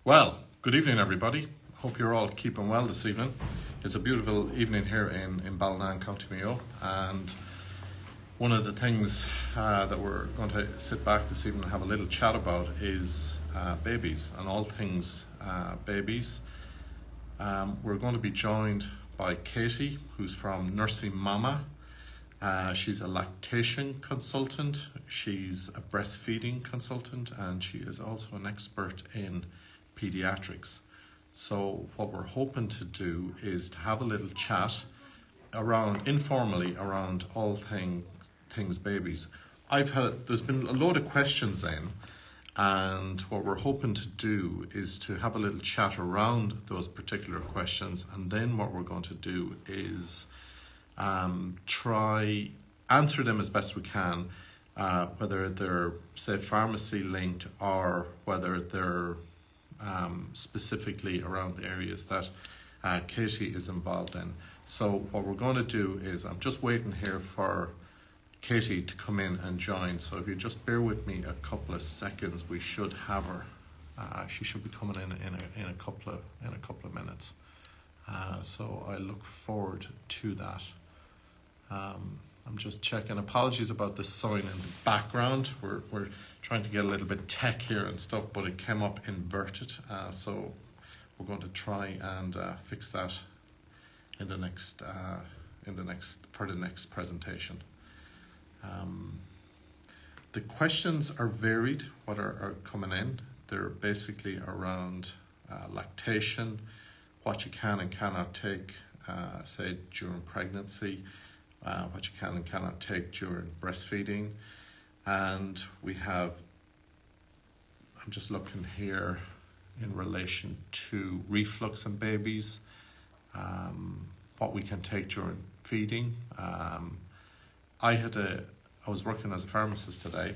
Well, good evening, everybody. Hope you're all keeping well this evening. It's a beautiful evening here in Ballina, County Mayo, and one of the things that we're going to sit back this evening and have a little chat about is babies and all things babies. We're going to be joined by Katie, who's from NursingMama. She's a lactation consultant, she's a breastfeeding consultant, and she is also an expert in pediatrics. So what we're hoping to do is to have a little chat informally around all things babies. There's been a load of questions in, and what we're hoping to do is to have a little chat around those particular questions, and then what we're going to do is try answer them as best we can, whether they're, say, pharmacy linked or whether they're specifically around the areas that Katie is involved in. So what we're going to do is, I'm just waiting here for Katie to come in and join. So if you just bear with me a couple of seconds, we should have her. She should be coming in a couple of minutes. So I look forward to that. I'm just checking. Apologies about the sign in the background. We're trying to get a little bit tech here and stuff, but it came up inverted. So we're going to try and fix that in the next presentation. The questions are varied. What are coming in? They're basically around lactation, what you can and cannot take, say during pregnancy. What you can and cannot take during breastfeeding. And we have, I'm just looking here in relation to reflux in babies, what we can take during feeding. I was working as a pharmacist today,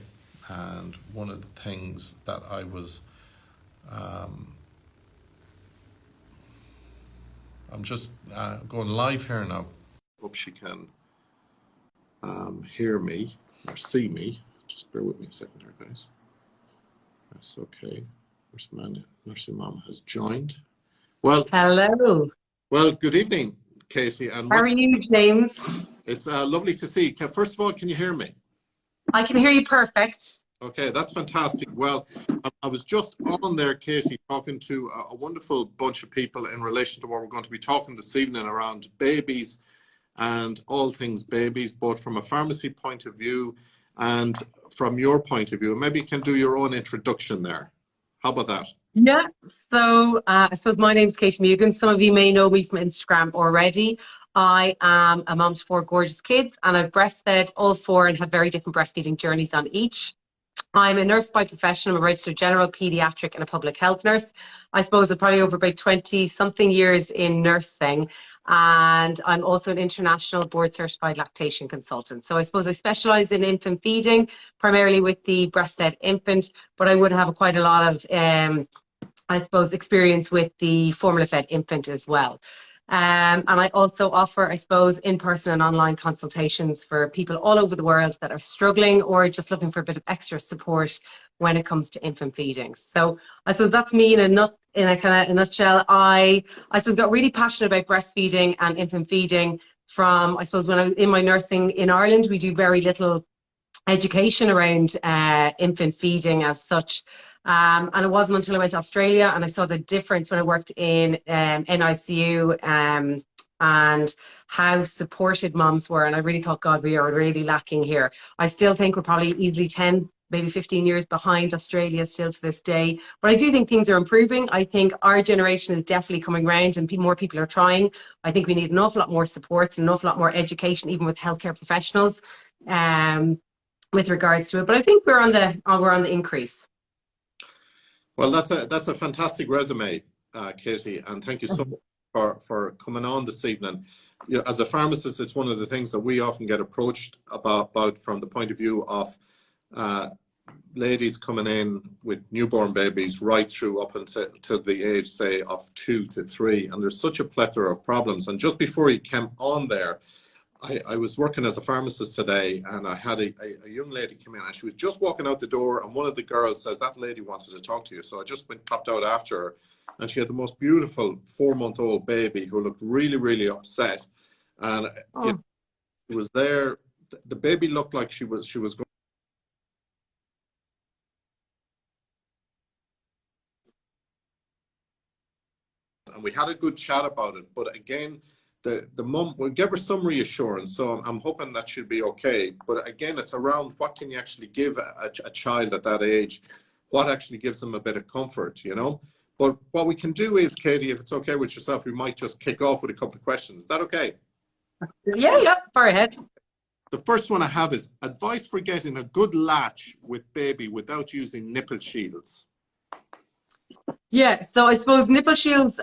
and one of the things that I was, I'm just going live here now. Hope she can hear me or see me. Just bear with me a second here, guys. That's okay. NursingMama has joined. Well, hello. Well, good evening, Katie. And how are you, James? It's lovely to see you. First of all, can you hear me? I can hear you perfect. Okay, that's fantastic. Well, I was just on there, Katie, talking to a wonderful bunch of people in relation to what we're going to be talking this evening around babies and all things babies, both from a pharmacy point of view and from your point of view. Maybe you can do your own introduction there. How about that? Yeah, so I suppose my name is Katie Mugan. Some of you may know me from Instagram already. I am a mom to 4 gorgeous kids, and I've breastfed all 4 and had very different breastfeeding journeys on each. I'm a nurse by profession. I'm a registered general paediatric and a public health nurse. I suppose I'm probably over about 20-something years in nursing. And I'm also an international board certified lactation consultant. So I suppose I specialise in infant feeding, primarily with the breastfed infant, but I would have quite a lot of, I suppose, experience with the formula fed infant as well. And I also offer, I suppose, in-person and online consultations for people all over the world that are struggling or just looking for a bit of extra support when it comes to infant feeding. So I suppose that's me in a nutshell. I suppose got really passionate about breastfeeding and infant feeding from, I suppose, when I was in my nursing in Ireland. We do very little education around infant feeding as such. And it wasn't until I went to Australia and I saw the difference when I worked in NICU and how supported moms were. And I really thought, God, we are really lacking here. I still think we're probably easily 10, maybe 15 years behind Australia still to this day. But I do think things are improving. I think our generation is definitely coming round and more people are trying. I think we need an awful lot more support and an awful lot more education, even with healthcare professionals, with regards to it. But I think we're on the increase. Well, that's a fantastic resume, Katie, and thank you so much for coming on this evening. You know, as a pharmacist, it's one of the things that we often get approached about from the point of view of ladies coming in with newborn babies right through up until the age, say, of 2 to 3, and there's such a plethora of problems. And just before you came on there, I was working as a pharmacist today, and I had a young lady come in, and she was just walking out the door, and one of the girls says, that lady wanted to talk to you. So I just popped out after her, and she had the most beautiful 4-month-old baby who looked really, really upset. And you know, it was there. The baby looked like she was going. And we had a good chat about it. But again, the mum will give her some reassurance. So I'm hoping that she'll be okay. But again, it's around what can you actually give a child at that age? What actually gives them a bit of comfort, you know? But what we can do is, Katie, if it's okay with yourself, we might just kick off with a couple of questions. Is that okay? Yeah, far ahead. The first one I have is advice for getting a good latch with baby without using nipple shields. Yeah, so I suppose nipple shields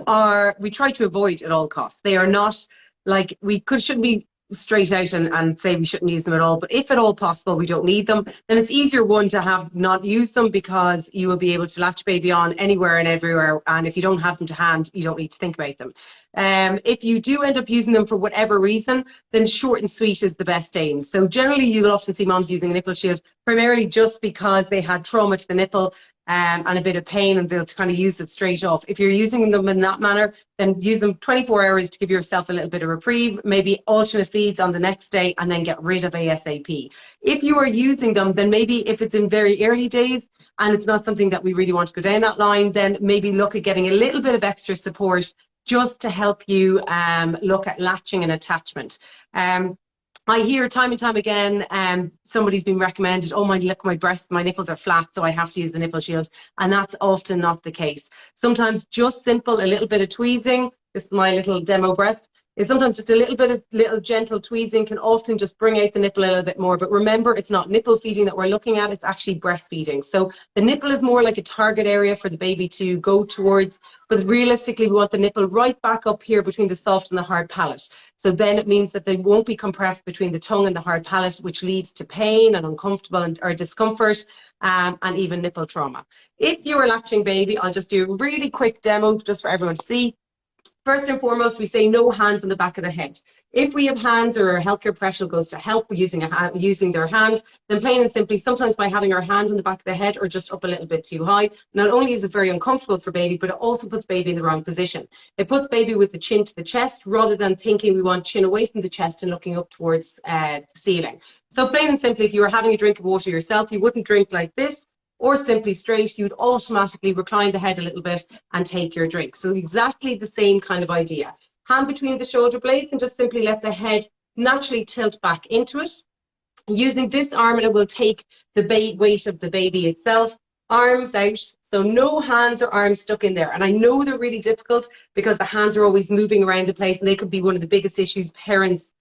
we try to avoid at all costs. They are not like, shouldn't be straight out and say we shouldn't use them at all, but if at all possible we don't need them, then it's easier, one, to have not use them, because you will be able to latch baby on anywhere and everywhere, and if you don't have them to hand, you don't need to think about them. If you do end up using them for whatever reason, then short and sweet is the best aim. So generally you'll often see moms using a nipple shield primarily just because they had trauma to the nipple and a bit of pain, and they'll kind of use it straight off. If you're using them in that manner, then use them 24 hours to give yourself a little bit of reprieve, maybe alternate feeds on the next day, and then get rid of ASAP. If you are using them, then maybe if it's in very early days and it's not something that we really want to go down that line, then maybe look at getting a little bit of extra support just to help you look at latching and attachment. I hear time and time again, somebody's been recommended, oh, look, my breasts, my nipples are flat, so I have to use the nipple shield. And that's often not the case. Sometimes just simple, a little bit of tweezing, this is my little demo breast, is sometimes just a little bit of little gentle tweezing can often just bring out the nipple a little bit more. But remember, it's not nipple feeding that we're looking at, it's actually breastfeeding. So the nipple is more like a target area for the baby to go towards, but realistically we want the nipple right back up here between the soft and the hard palate. So then it means that they won't be compressed between the tongue and the hard palate, which leads to pain and uncomfortable or discomfort, and even nipple trauma. If you're latching baby, I'll just do a really quick demo just for everyone to see. First and foremost, we say no hands on the back of the head. If we have hands, or a healthcare professional goes to help using their hand, then plain and simply, sometimes by having our hand on the back of the head or just up a little bit too high, not only is it very uncomfortable for baby, but it also puts baby in the wrong position. It puts baby with the chin to the chest, rather than thinking we want chin away from the chest and looking up towards the ceiling. So plain and simply, if you were having a drink of water yourself, you wouldn't drink like this, or simply straight, you'd automatically recline the head a little bit and take your drink. So exactly the same kind of idea. Hand between the shoulder blades and just simply let the head naturally tilt back into it. Using this arm, it will take the weight of the baby itself. Arms out, so no hands or arms stuck in there. And I know they're really difficult because the hands are always moving around the place, and they could be one of the biggest issues parents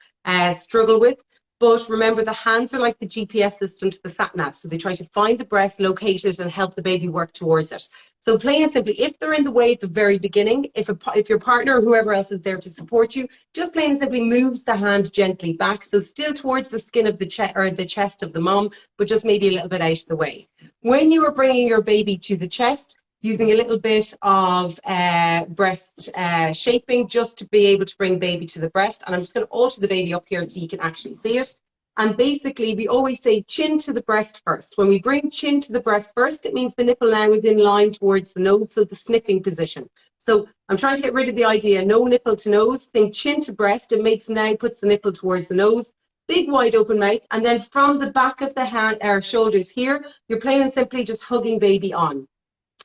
struggle with. But remember, the hands are like the GPS system to the sat-nav. So they try to find the breast, locate it, and help the baby work towards it. So plain and simply, if they're in the way at the very beginning, if your partner or whoever else is there to support you, just plain and simply moves the hand gently back. So still towards the skin of the chest, or the chest of the mom, but just maybe a little bit out of the way. When you are bringing your baby to the chest, using a little bit of breast shaping just to be able to bring baby to the breast. And I'm just going to alter the baby up here so you can actually see it. And basically, we always say chin to the breast first. When we bring chin to the breast first, it means the nipple now is in line towards the nose, so the sniffing position. So I'm trying to get rid of the idea, no nipple to nose, think chin to breast. It puts the nipple towards the nose. Big wide open mouth, and then from the back of the hand, our shoulders here, you're plain and simply just hugging baby on.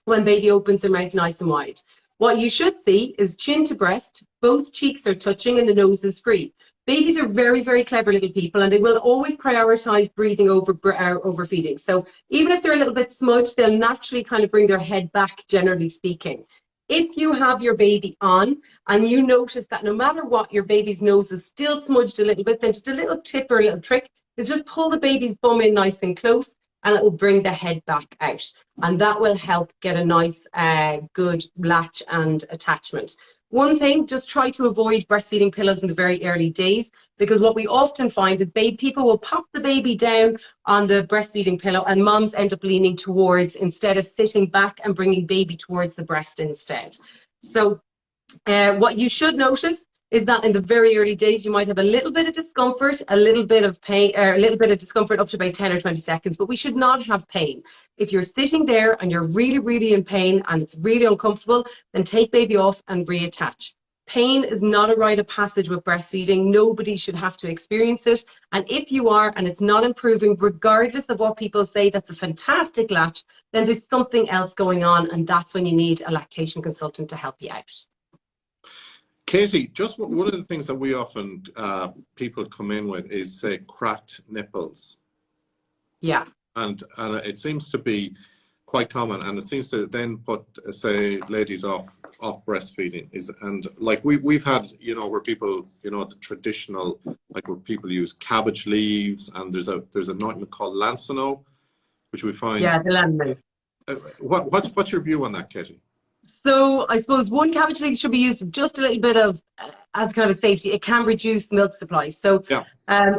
When baby opens their mouth nice and wide. What you should see is chin to breast, both cheeks are touching and the nose is free. Babies are very, very clever little people, and they will always prioritize breathing over feeding. So even if they're a little bit smudged, they'll naturally kind of bring their head back, generally speaking. If you have your baby on and you notice that no matter what, your baby's nose is still smudged a little bit, then just a little tip or a little trick is just pull the baby's bum in nice and close, and it will bring the head back out. And that will help get a nice, good latch and attachment. One thing, just try to avoid breastfeeding pillows in the very early days, because what we often find is people will pop the baby down on the breastfeeding pillow and moms end up leaning towards, instead of sitting back and bringing baby towards the breast instead. So what you should notice is that in the very early days, you might have a little bit of discomfort, a little bit of pain, or a little bit of discomfort up to about 10 or 20 seconds, but we should not have pain. If you're sitting there and you're really, really in pain and it's really uncomfortable, then take baby off and reattach. Pain is not a rite of passage with breastfeeding. Nobody should have to experience it. And if you are and it's not improving, regardless of what people say, that's a fantastic latch, then there's something else going on. And that's when you need a lactation consultant to help you out. Katie, just one of the things that we often, people come in with is, say, cracked nipples. Yeah. And it seems to be quite common, and it seems to then put, say, ladies off breastfeeding. And like we've had, you know, where people, you know, the traditional, like where people use cabbage leaves, and there's an ointment called Lansano, which we find. Yeah, the Lansano. What's your view on that, Katie? So I suppose one cabbage leaf should be used with just a little bit of, as kind of a safety. It can reduce milk supply. So yeah.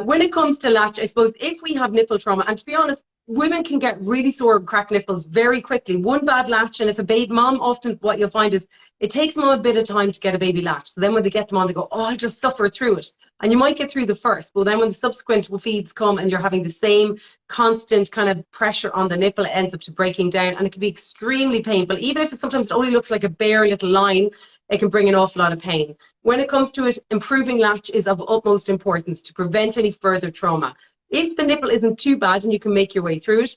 When it comes to latch, I suppose if we have nipple trauma, and to be honest, women can get really sore and cracked nipples very quickly. One bad latch, and if a baby, mom, often what you'll find is it takes mom a bit of time to get a baby latch. So then when they get them on, they go, oh, I just suffer through it. And you might get through the first, but then when the subsequent feeds come and you're having the same constant kind of pressure on the nipple, it ends up to breaking down, and it can be extremely painful. Even if it sometimes only looks like a bare little line, it can bring an awful lot of pain. When it comes to it, improving latch is of utmost importance to prevent any further trauma. If the nipple isn't too bad and you can make your way through it,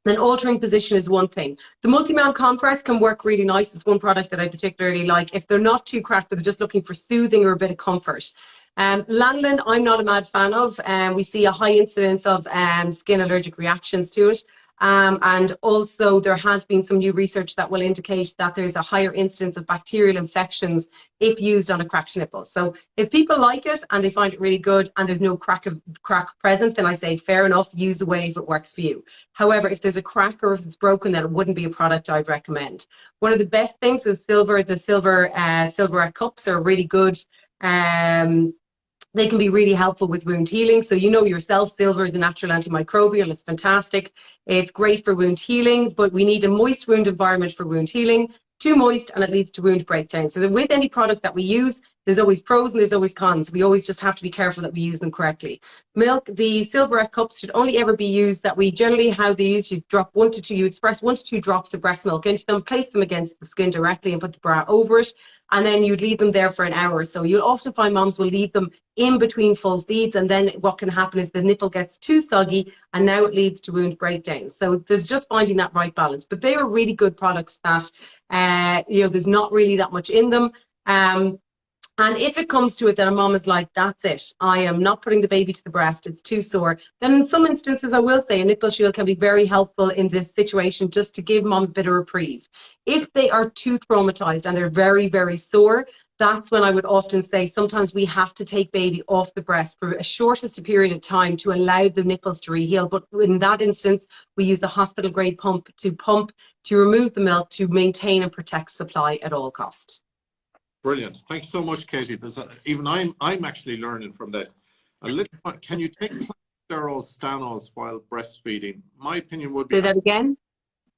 then altering position is one thing. The multi-mount compress can work really nice. It's one product that I particularly like if they're not too cracked, but they're just looking for soothing or a bit of comfort. Lanolin, I'm not a mad fan of. We see a high incidence of skin allergic reactions to it. And also there has been some new research that will indicate that there's a higher incidence of bacterial infections if used on a cracked nipple. So if people like it and they find it really good and there's no crack present, then I say fair enough, use away if it works for you. However, if there's a crack or if it's broken, then it wouldn't be a product I'd recommend. One of the best things is the silverette cups are really good. They can be really helpful with wound healing. So you know yourself, silver is a natural antimicrobial. It's fantastic. It's great for wound healing, but we need a moist wound environment for wound healing. Too moist and it leads to wound breakdown. So that with any product that we use, there's always pros and there's always cons. We always just have to be careful that we use them correctly. Milk, the silverette cups should only ever be used that we generally, how they use, you drop you express 1 to 2 drops of breast milk into them, place them against the skin directly and put the bra over it. And then you'd leave them there for an hour. So you'll often find moms will leave them in between full feeds. And then what can happen is the nipple gets too soggy and now it leads to wound breakdown. So there's just finding that right balance. But they are really good products that, there's not really that much in them. And if it comes to it that a mom is like, that's it, I am not putting the baby to the breast, it's too sore, then in some instances I will say a nipple shield can be very helpful in this situation just to give mom a bit of reprieve. If they are too traumatized and they're very, very sore, that's when I would often say sometimes we have to take baby off the breast for a shortest period of time to allow the nipples to reheal. But in that instance, we use a hospital grade pump to remove the milk to maintain and protect supply at all cost. Brilliant. Thank you so much, Katie. Even I'm actually learning from this. Can you take sterols, stanols while breastfeeding? My opinion would be. Say that again.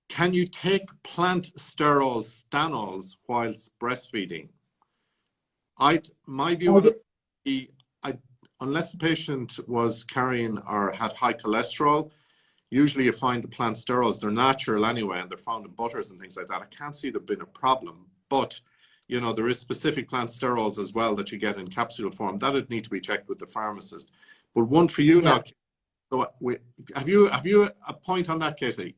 Can you take plant sterols, stanols whilst breastfeeding? My view would be, unless the patient was carrying or had high cholesterol, usually you find the plant sterols, they're natural anyway, and they're found in butters and things like that. I can't see there being a problem, but you know, there is specific plant sterols as well that you get in capsule form. That would need to be checked with the pharmacist. But one for you now. So have you a point on that, Katie?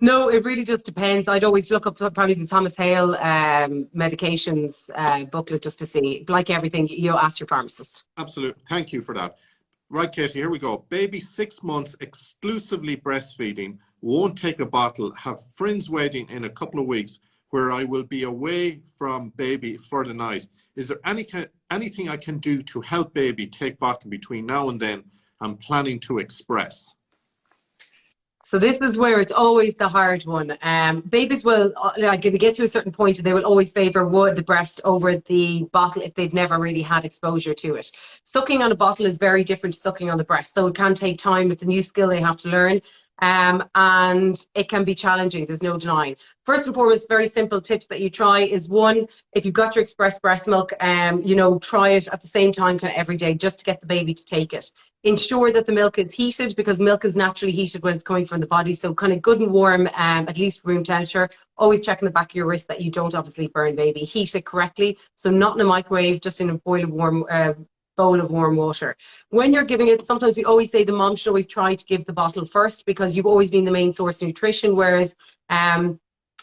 No, it really just depends. I'd always look up probably the Thomas Hale medications booklet just to see. Like everything, you ask your pharmacist. Absolutely. Thank you for that. Right, Katie, here we go. Baby 6 months, exclusively breastfeeding, won't take a bottle, have friends waiting in a couple of weeks where I will be away from baby for the night. Is there anything I can do to help baby take bottle between now and then? I'm planning to express. So this is where it's always the hard one. Babies will, like if they get to a certain point, they will always favour the breast over the bottle if they've never really had exposure to it. Sucking on a bottle is very different to sucking on the breast. So it can take time. It's a new skill they have to learn. and it can be challenging, there's no denying. First and foremost, very simple tips that you try is, one, if you've got your express breast milk, try it at the same time kind of every day just to get the baby to take it. Ensure that the milk is heated, because milk is naturally heated when it's coming from the body. So kind of good and warm, at least room temperature. Always check in the back of your wrist that you don't obviously burn baby. Heat it correctly. So not in a microwave, just in a bowl of warm water. When you're giving it, sometimes we always say the mom should always try to give the bottle first, because you've always been the main source of nutrition, whereas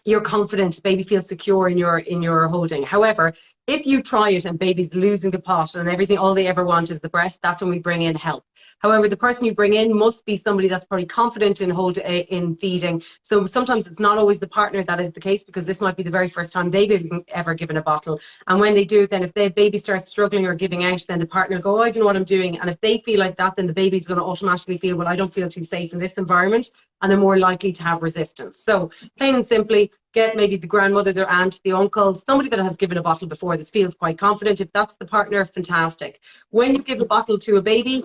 you're confident, baby feels secure in your holding. However, if you try it and baby's losing the pot and everything, all they ever want is the breast, that's when we bring in help. However, the person you bring in must be somebody that's probably confident in feeding. So sometimes it's not always the partner that is the case, because this might be the very first time they've ever given a bottle. And when they do, then if the baby starts struggling or giving out, then the partner will go, oh, I don't know what I'm doing. And if they feel like that, then the baby's going to automatically feel, well, I don't feel too safe in this environment, and they're more likely to have resistance. So plain and simply, get maybe the grandmother, their aunt, the uncle, somebody that has given a bottle before that feels quite confident. If that's the partner, fantastic. When you give a bottle to a baby,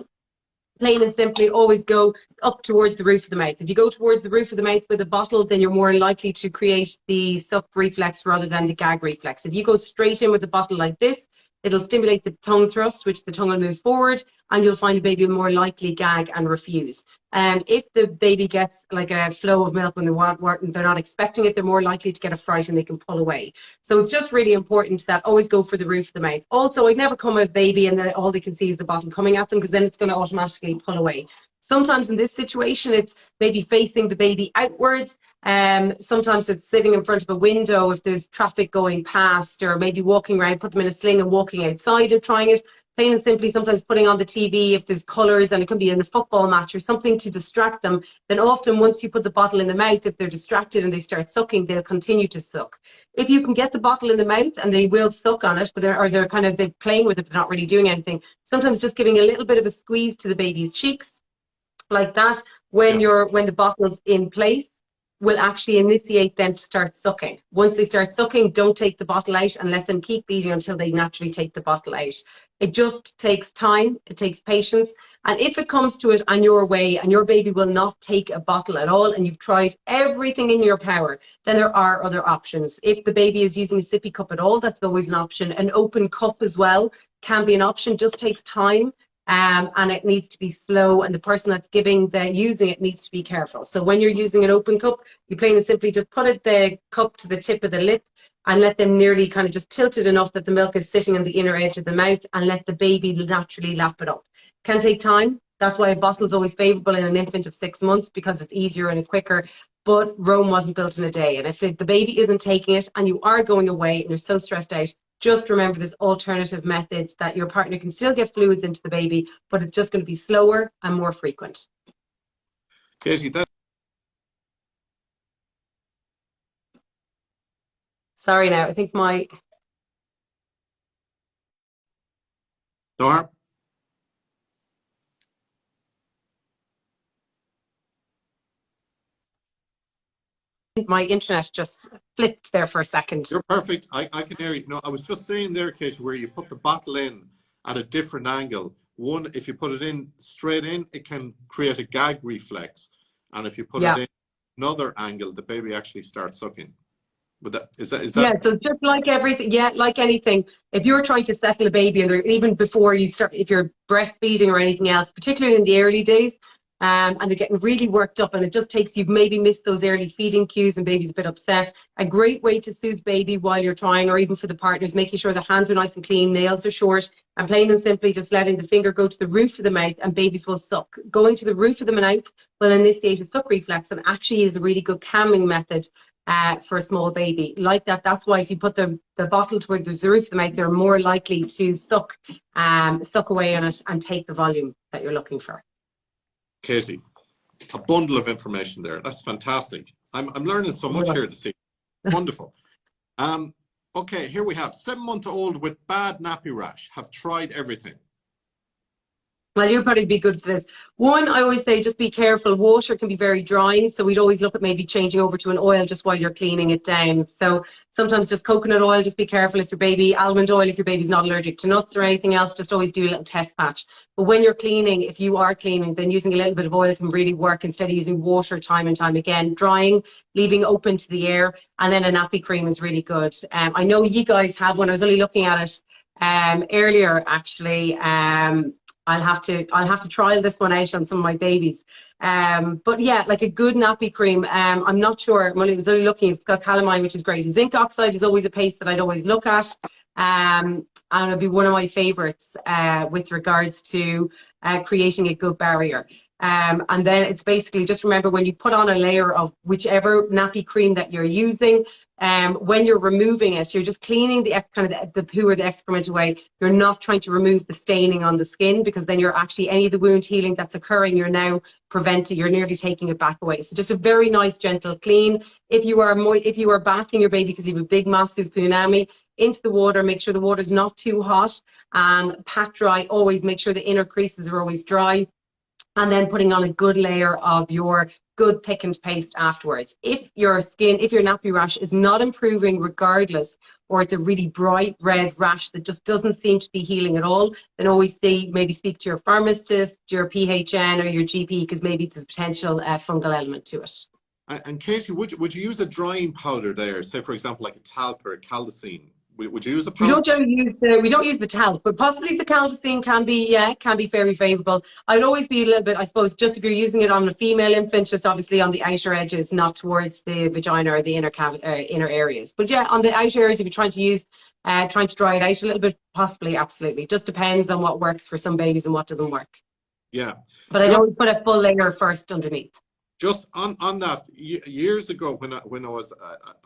plain and simply, always go up towards the roof of the mouth. If you go towards the roof of the mouth with a bottle, then you're more likely to create the suck reflex rather than the gag reflex. If you go straight in with a bottle like this, it'll stimulate the tongue thrust, which the tongue will move forward, and you'll find the baby will more likely gag and refuse. If the baby gets like a flow of milk when they're not expecting it, they're more likely to get a fright and they can pull away. So it's just really important that always go for the roof of the mouth. Also, I'd never come with a baby and then all they can see is the bottle coming at them, because then it's going to automatically pull away. Sometimes in this situation, it's maybe facing the baby outwards. Sometimes it's sitting in front of a window if there's traffic going past, or maybe walking around, put them in a sling and walking outside and trying it. Plain and simply, sometimes putting on the TV if there's colours, and it can be in a football match or something to distract them. Then often once you put the bottle in the mouth, if they're distracted and they start sucking, they'll continue to suck. If you can get the bottle in the mouth and they will suck on it, but they're playing with it, they're not really doing anything. Sometimes just giving a little bit of a squeeze to the baby's cheeks, like that, when the bottle's in place, will actually initiate them to start sucking. Once they start sucking, don't take the bottle out and let them keep feeding until they naturally take the bottle out. It just takes time, it takes patience. And if it comes to it on your way and your baby will not take a bottle at all, and you've tried everything in your power, then there are other options. If the baby is using a sippy cup at all, that's always an option. An open cup as well can be an option, just takes time. And it needs to be slow, and the person that's using it needs to be careful. So when you're using an open cup, you plain and simply just put the cup to the tip of the lip and let them nearly kind of just tilt it enough that the milk is sitting on the inner edge of the mouth, and let the baby naturally lap it up. Can take time. That's why a bottle is always favourable in an infant of 6 months, because it's easier and quicker. But Rome wasn't built in a day. And if the baby isn't taking it and you are going away and you're so stressed out, just remember there's alternative methods that your partner can still get fluids into the baby, but it's just going to be slower and more frequent. Katie, Sorry now, I think my... Nora? My internet just flipped there for a second. You're perfect. I can hear you. No, I was just saying there, Katie, where you put the bottle in at a different angle. One, if you put it in straight in, it can create a gag reflex. And if you put it in another angle, the baby actually starts sucking. But is that? Yeah, so just like everything, like anything, if you're trying to settle a baby, and even before you start, if you're breastfeeding or anything else, particularly in the early days, and they're getting really worked up, and it just takes, you've maybe missed those early feeding cues and baby's a bit upset. A great way to soothe baby while you're trying, or even for the partners, making sure the hands are nice and clean, nails are short, and plain and simply just letting the finger go to the roof of the mouth, and babies will suck. Going to the roof of the mouth will initiate a suck reflex, and actually is a really good calming method for a small baby. Like that, that's why if you put the bottle towards the roof of the mouth, they're more likely to suck away on it and take the volume that you're looking for. Katie, a bundle of information there. That's fantastic. I'm learning so much here this evening. Wonderful. Okay, here we have 7-month-old with bad nappy rash. Have tried everything. Well, you'll probably be good for this. One, I always say just be careful. Water can be very drying, so we'd always look at maybe changing over to an oil just while you're cleaning it down. So sometimes just coconut oil, just be careful if your baby, almond oil if your baby's not allergic to nuts or anything else, just always do a little test patch. But when you're cleaning, if you are cleaning, then using a little bit of oil can really work instead of using water time and time again. Drying, leaving open to the air, and then a nappy cream is really good. I know you guys have one. I was only looking at it earlier actually. I'll have to trial this one out on some of my babies. But yeah, like a good nappy cream. I'm not sure. Well, I was only looking. It's got calamine, which is great. Zinc oxide is always a paste that I'd always look at. And it'd be one of my favorites with regards to creating a good barrier. And then it's basically just remember when you put on a layer of whichever nappy cream that you're using, when you're removing it, you're just cleaning the kind of the poo or the excrement away. You're not trying to remove the staining on the skin, because then you're actually, any of the wound healing that's occurring, you're now preventing, you're nearly taking it back away. So just a very nice gentle clean. If you are bathing your baby because you have a big massive punami, into the water, make sure the water's not too hot, pat dry, always make sure the inner creases are always dry, and then putting on a good layer of your good thickened paste afterwards. If your nappy rash is not improving regardless, or it's a really bright red rash that just doesn't seem to be healing at all, then always maybe speak to your pharmacist, your PHN or your GP, because maybe there's a potential fungal element to it. And Katie, would you use a drying powder there, say for example like a talc or a caldacine? Would you use a powder? We don't use the talc, but possibly the caldacine can be very favourable. I'd always be a little bit, I suppose, just if you're using it on a female infant, just obviously on the outer edges, not towards the vagina or the inner areas. But yeah, on the outer areas, if you're trying to dry it out a little bit, possibly, absolutely. Just depends on what works for some babies and what doesn't work. Yeah. But I always put a full layer first underneath. Just on that, years ago when I was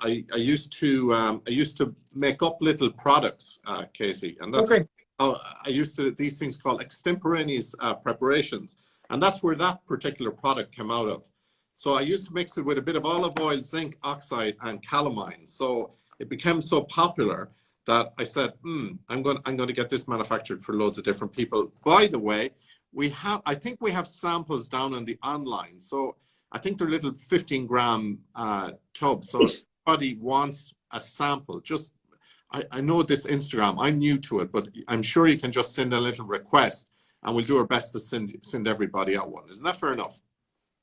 I used to make up little products, Casey, and that's how I used to, these things called extemporaneous preparations, and that's where that particular product came out of. So I used to mix it with a bit of olive oil, zinc oxide, and calamine. So it became so popular that I said, I'm going to get this manufactured for loads of different people. By the way, I think we have samples down on the online. So I think they're little 15-gram tubs. So if somebody wants a sample, just, I know this Instagram, I'm new to it, but I'm sure you can just send a little request and we'll do our best to send everybody out one. Isn't that fair enough?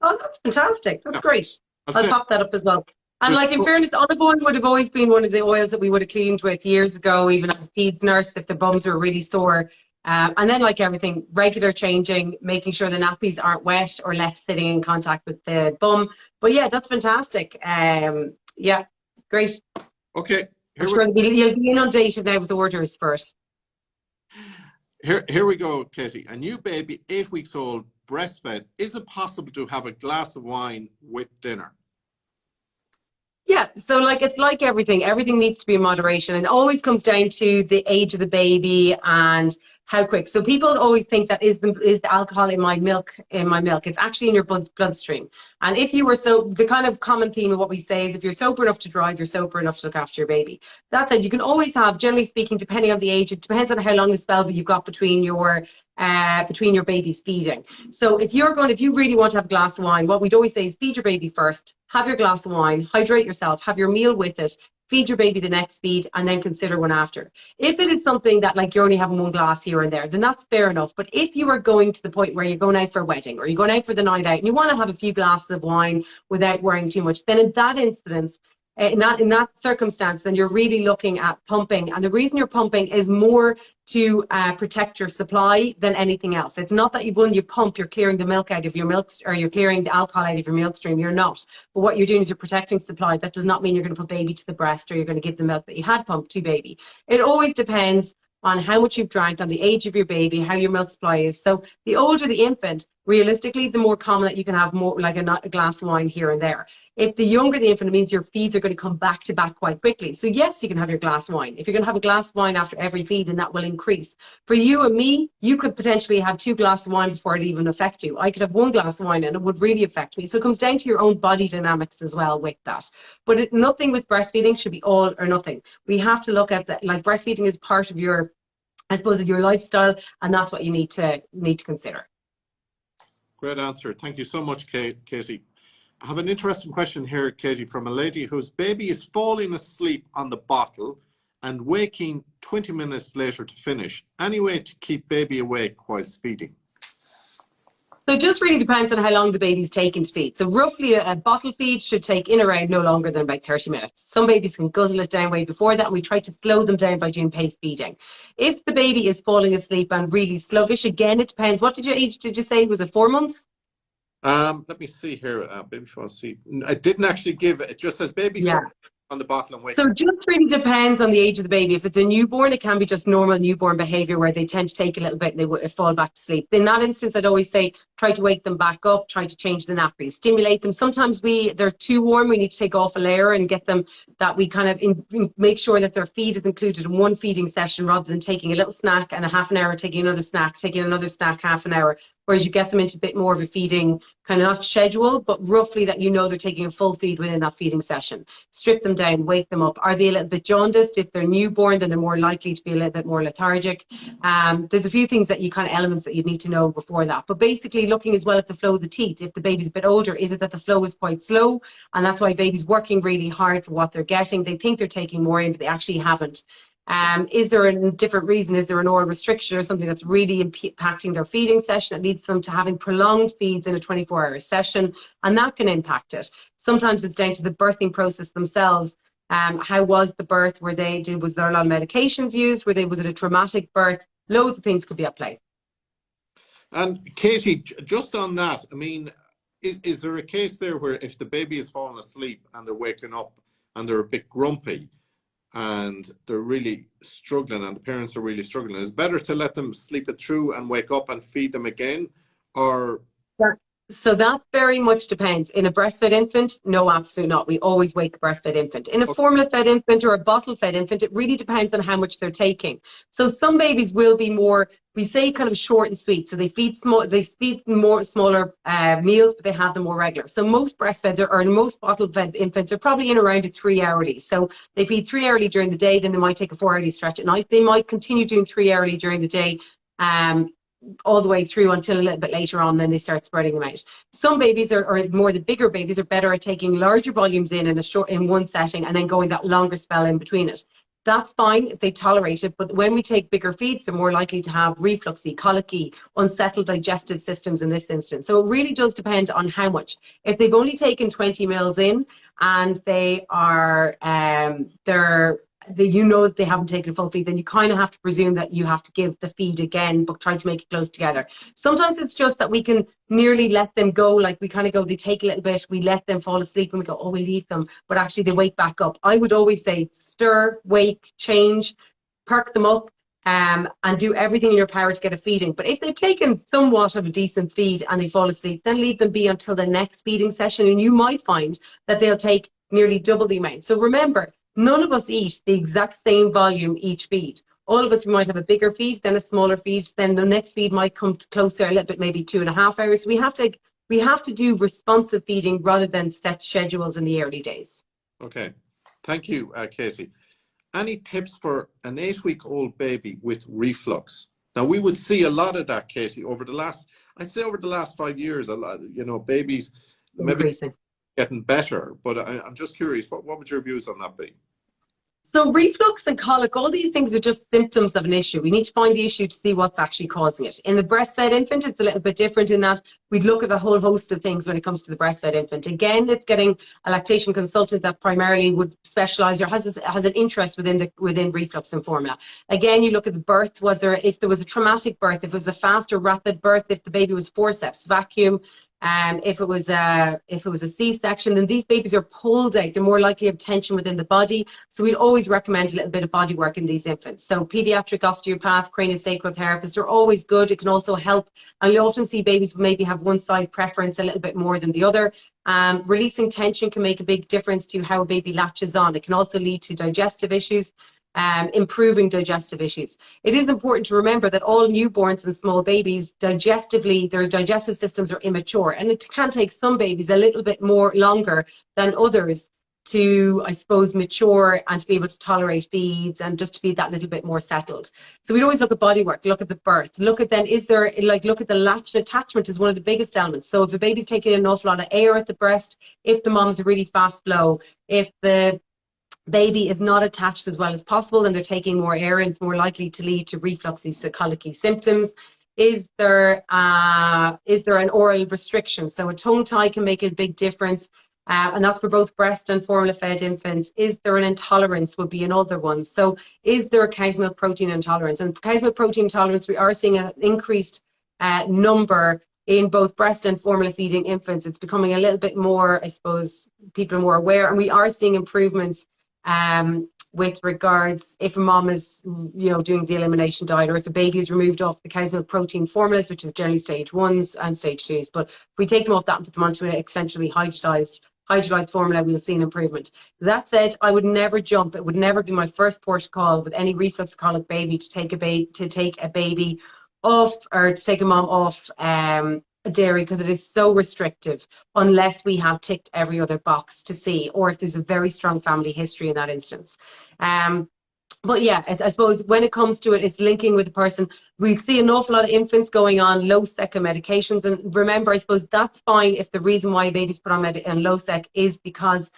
Oh, that's fantastic. That's great. I'll pop that up as well. And like, in fairness, olive oil would have always been one of the oils that we would have cleaned with years ago, even as a peds nurse, if the bums were really sore. And then, like everything, regular changing, making sure the nappies aren't wet or left sitting in contact with the bum. But yeah, that's fantastic. Yeah, great. Okay. I'm sure you'll be inundated now with orders for it. Here we go, Katie. A new baby, 8 weeks old, breastfed. Is it possible to have a glass of wine with dinner? Yeah, so like it's like everything needs to be in moderation, and it always comes down to the age of the baby and how quick. So people always think that is the alcohol in my milk. It's actually in your bloodstream. And if you were the kind of common theme of what we say is if you're sober enough to drive, you're sober enough to look after your baby. That said, you can always have, generally speaking, depending on the age, it depends on how long a spell you've got between your baby's feeding. So if you really want to have a glass of wine, what we'd always say is feed your baby first, have your glass of wine, hydrate yourself, have your meal with it, feed your baby the next feed, and then consider one after. If it is something that like you're only having one glass here and there, then that's fair enough. But if you are going to the point where you're going out for a wedding or you're going out for the night out and you want to have a few glasses of wine without worrying too much, then in that instance, in that circumstance, then you're really looking at pumping. And the reason you're pumping is more to protect your supply than anything else. It's not that when you pump, you're clearing the milk out of your milk, or you're clearing the alcohol out of your milk stream. You're not. But what you're doing is you're protecting supply. That does not mean you're going to put baby to the breast or you're going to give the milk that you had pumped to baby. It always depends on how much you've drank, on the age of your baby, how your milk supply is. So the older the infant, realistically, the more common that you can have more like a glass of wine here and there. If the younger the infant, it means your feeds are going to come back to back quite quickly. So yes, you can have your glass of wine. If you're going to have a glass of wine after every feed, then that will increase. For you and me, you could potentially have 2 glasses of wine before it even affect you. I could have 1 glass of wine and it would really affect me. So it comes down to your own body dynamics as well with that. But nothing with breastfeeding should be all or nothing. We have to look at that, like breastfeeding is part of your I suppose, of your lifestyle, and that's what you need to consider. Great answer. Thank you so much, Katie. I have an interesting question here, Katie, from a lady whose baby is falling asleep on the bottle and waking 20 minutes later to finish. Any way to keep baby awake whilst feeding? So it just really depends on how long the baby's taking to feed. So roughly a bottle feed should take in around no longer than about 30 minutes. Some babies can guzzle it down way before that, and we try to slow them down by doing paced feeding. If the baby is falling asleep and really sluggish, again, it depends. What age did you say? Was it 4 months? Let me see here. Baby fall asleep. I didn't actually give it. It just says baby Yeah. on the bottle and wake So up. it just really depends on the age of the baby. If it's a newborn, it can be just normal newborn behavior where they tend to take a little bit and they fall back to sleep. In that instance, I'd always say try to wake them back up, try to change the nappy, stimulate them. Sometimes they're too warm. We need to take off a layer and get them that we kind of make sure that their feed is included in one feeding session rather than taking a little snack and a half an hour, taking another snack, half an hour. Whereas you get them into a bit more of a feeding kind of not schedule, but roughly that they're taking a full feed within that feeding session. Strip them down, wake them up. Are they a little bit jaundiced? If they're newborn, then they're more likely to be a little bit more lethargic. There's a few things that elements that you need to know before that. But basically looking as well at the flow of the teat. If the baby's a bit older, is it that the flow is quite slow? And that's why baby's working really hard for what they're getting. They think they're taking more in, but they actually haven't. Is there a different reason? Is there an oral restriction or something that's really impacting their feeding session that leads them to having prolonged feeds in a 24-hour session? And that can impact it. Sometimes it's down to the birthing process themselves. How was the birth? Was there a lot of medications used? Was it a traumatic birth? Loads of things could be at play. And Katie, just on that, I mean, is there a case there where if the baby is falling asleep and they're waking up and they're a bit grumpy, and they're really struggling and the parents are really struggling, it's better to let them sleep it through and wake up and feed them again? Or so that very much depends. In a breastfed infant, no, absolutely not. We always wake a breastfed infant. In a formula-fed infant or a bottle-fed infant, it really depends on how much they're taking. So some babies will be more, we say, kind of short and sweet. So they feed more smaller meals, but they have them more regular. So most breastfeds or most bottle-fed infants are probably in around a 3 hourly. So they feed 3 hourly during the day, then they might take a 4 hourly stretch at night. They might continue doing 3 hourly during the day, all the way through until a little bit later on, then they start spreading them out. Some babies or more the bigger babies are better at taking larger volumes in one setting and then going that longer spell in between it. That's fine if they tolerate it, but when we take bigger feeds, they're more likely to have refluxy, colic, unsettled digestive systems in this instance. So it really does depend on how much. If they've only taken 20 mils in and they are they haven't taken a full feed, then you kind of have to presume that you have to give the feed again, but try to make it close together. Sometimes it's just that we can nearly let them go, like we kind of go, they take a little bit, we let them fall asleep and we go, oh, we leave them, but actually they wake back up. I would always say stir, wake, change, perk them up, and do everything in your power to get a feeding. But if they've taken somewhat of a decent feed and they fall asleep, then leave them be until the next feeding session, and you might find that they'll take nearly double the amount. So remember, none of us eat the exact same volume each feed. All of us might have a bigger feed, then a smaller feed, then the next feed might come closer a little bit, maybe 2.5 hours. We have to do responsive feeding rather than set schedules in the early days. Okay, thank you, Casey. Any tips for an 8-week-old baby with reflux? Now we would see a lot of that, Casey, over the last 5 years. A lot, babies maybe getting better, but I'm just curious, what would your views on that be? So reflux and colic, all these things are just symptoms of an issue. We need to find the issue to see what's actually causing it. In the breastfed infant, it's a little bit different in that we'd look at a whole host of things when it comes to the breastfed infant. Again, it's getting a lactation consultant that primarily would specialise or has an interest within reflux and formula. Again, you look at the birth. If there was a traumatic birth, if it was a fast or rapid birth, if the baby was forceps, vacuum, if it was a C-section, then these babies are pulled out. They're more likely to have tension within the body. So we'd always recommend a little bit of body work in these infants. So pediatric osteopath, craniosacral therapists are always good. It can also help. And you often see babies maybe have one side preference a little bit more than the other. Releasing tension can make a big difference to how a baby latches on. It can also lead to digestive issues. Improving digestive issues. It is important to remember that all newborns and small babies, digestively, their digestive systems are immature, and it can take some babies a little bit more longer than others to, I suppose, mature and to be able to tolerate feeds and just to be that little bit more settled. So we'd always look at body work, look at the birth, look at then, is there, like, look at the latch attachment is one of the biggest elements. So if a baby's taking an awful lot of air at the breast, if the mom's a really fast flow, if the baby is not attached as well as possible and they're taking more air, and it's more likely to lead to refluxy, so colicky symptoms. Is there an oral restriction? So a tongue tie can make a big difference, and that's for both breast and formula-fed infants. Is there an intolerance would be another one. So is there a cow's milk protein intolerance? And for cow's milk protein intolerance, we are seeing an increased number in both breast and formula feeding infants. It's becoming a little bit more, I suppose, people are more aware, and we are seeing improvements with regards if a mom is, doing the elimination diet, or if a baby is removed off the cow's milk protein formulas, which is generally stage 1s and stage 2s. But if we take them off that and put them onto an essentially hydrolyzed formula, we'll see an improvement. That said, I would never jump. It would never be my first port of call with any reflux colic baby to take a baby off, or to take a mom off dairy, because it is so restrictive unless we have ticked every other box to see, or if there's a very strong family history in that instance. But yeah, I suppose when it comes to it, it's linking with the person. We see an awful lot of infants going on low sec medications, and remember, I suppose that's fine if the reason why a baby's put on low sec is because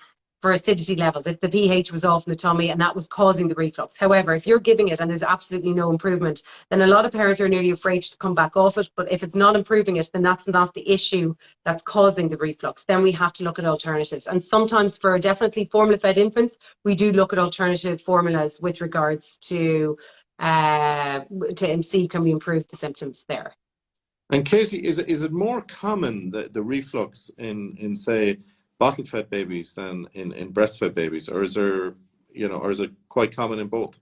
for acidity levels, if the pH was off in the tummy and that was causing the reflux. However, if you're giving it and there's absolutely no improvement, then a lot of parents are nearly afraid to come back off it. But if it's not improving it, then that's not the issue that's causing the reflux. Then we have to look at alternatives. And sometimes for definitely formula-fed infants, we do look at alternative formulas with regards to MC. Can we improve the symptoms there? And Katie, is it more common, the reflux in say, bottle-fed babies than in breastfed babies, or is there, or is it quite common in both?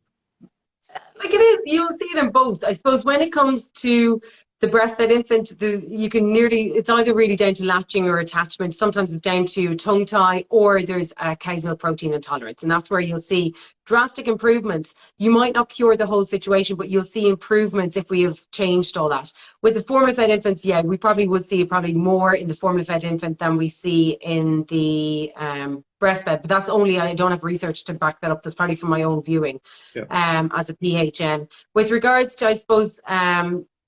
Like it is, you'll see it in both. I suppose when it comes to the breastfed infant, it's either really down to latching or attachment. Sometimes it's down to tongue tie, or there's a cow's milk protein intolerance. And that's where you'll see drastic improvements. You might not cure the whole situation, but you'll see improvements if we have changed all that. With the formula-fed infants, yeah, we probably would see probably more in the formula-fed infant than we see in the breastfed. But that's only, I don't have research to back that up. That's probably from my own viewing as a PHN. With regards to, I suppose,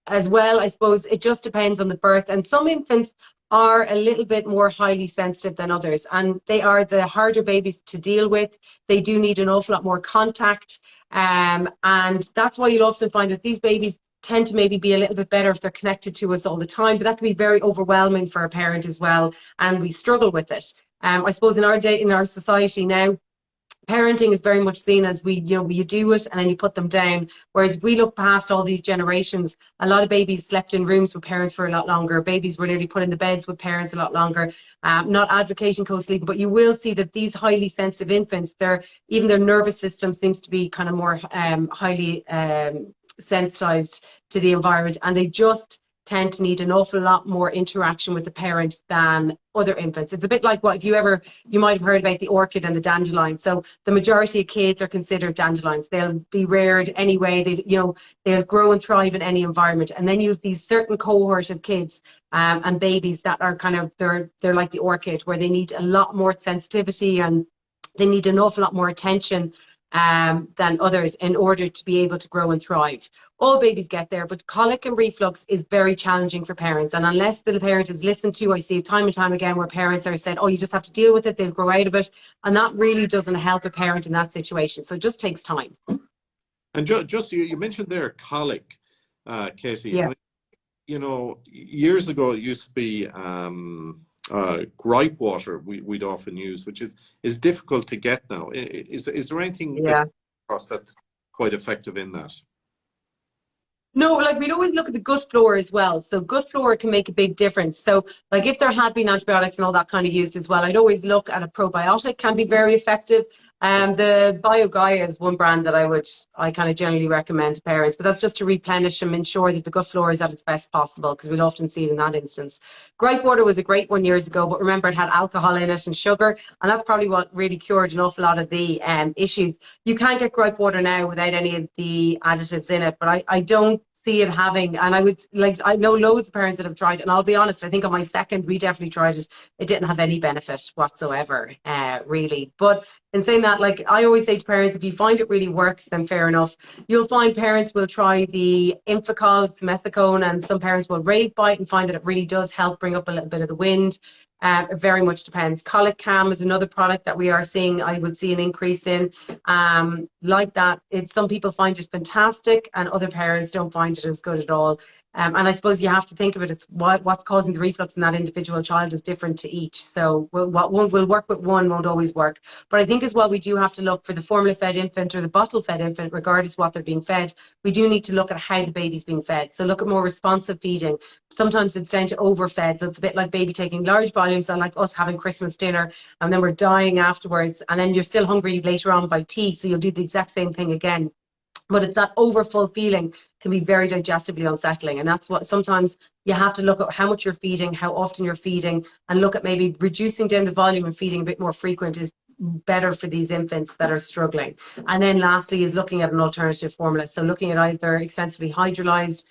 as well, I suppose it just depends on the birth. And some infants are a little bit more highly sensitive than others, and they are the harder babies to deal with. They do need an awful lot more contact, and that's why you'll often find that these babies tend to maybe be a little bit better if they're connected to us all the time, but that can be very overwhelming for a parent as well, and we struggle with it. I suppose in our society now, parenting is very much seen as you do it and then you put them down. Whereas we look past all these generations, a lot of babies slept in rooms with parents for a lot longer. Babies were nearly put in the beds with parents a lot longer. Not advocating co-sleeping, but you will see that these highly sensitive infants, even their nervous system seems to be kind of more highly sensitized to the environment, and they just tend to need an awful lot more interaction with the parent than other infants. It's a bit like you might have heard about the orchid and the dandelion. So the majority of kids are considered dandelions. They'll be reared anyway. They'll grow and thrive in any environment. And then you have these certain cohort of kids and babies that are they're like the orchid, where they need a lot more sensitivity and they need an awful lot more attention than others in order to be able to grow and thrive. All babies get there, but colic and reflux is very challenging for parents. And unless the parent is listened to, I see it time and time again where parents are said, oh, you just have to deal with it, they'll grow out of it. And that really doesn't help a parent in that situation. So it just takes time. And just you mentioned there colic, Katie. Yeah. And, years ago it used to be gripe water we'd often use, which is difficult to get now. Is there anything that's quite effective in that? No, like we'd always look at the gut flora as well. So gut flora can make a big difference. So like if there had been antibiotics and all that kind of used as well, I'd always look at a probiotic, can be very effective. The BioGaia is one brand that I kind of generally recommend to parents, but that's just to replenish and ensure that the gut flora is at its best possible, because we'll often see it in that instance. Gripe water was a great one years ago, but remember it had alcohol in it and sugar, and that's probably what really cured an awful lot of the issues. You can't get gripe water now without any of the additives in it, but I don't see it having, and I would like, I know loads of parents that have tried, and I'll be honest, I think on my second, we definitely tried it. It didn't have any benefit whatsoever, really. But in saying that, like I always say to parents, if you find it really works, then fair enough. You'll find parents will try the Infocol, methicone, and some parents will rave bite and find that it really does help bring up a little bit of the wind. It very much depends. Colic Cam is another product that we are seeing, I would see an increase in. Like that, some people find it fantastic and other parents don't find it as good at all. And I suppose you have to think of it, it's what's causing the reflux in that individual child is different to each. So what one will work with one won't always work. But I think as well, we do have to look for the formula-fed infant or the bottle-fed infant, regardless of what they're being fed. We do need to look at how the baby's being fed. So look at more responsive feeding. Sometimes it's down to overfed. So it's a bit like baby taking large volumes and like us having Christmas dinner and then we're dying afterwards. And then you're still hungry later on by tea. So you'll do the exact same thing again. But it's that overfull feeling can be very digestively unsettling. And that's what sometimes you have to look at how much you're feeding, how often you're feeding, and look at maybe reducing down the volume and feeding a bit more frequent is better for these infants that are struggling. And then lastly is looking at an alternative formula. So looking at either extensively hydrolyzed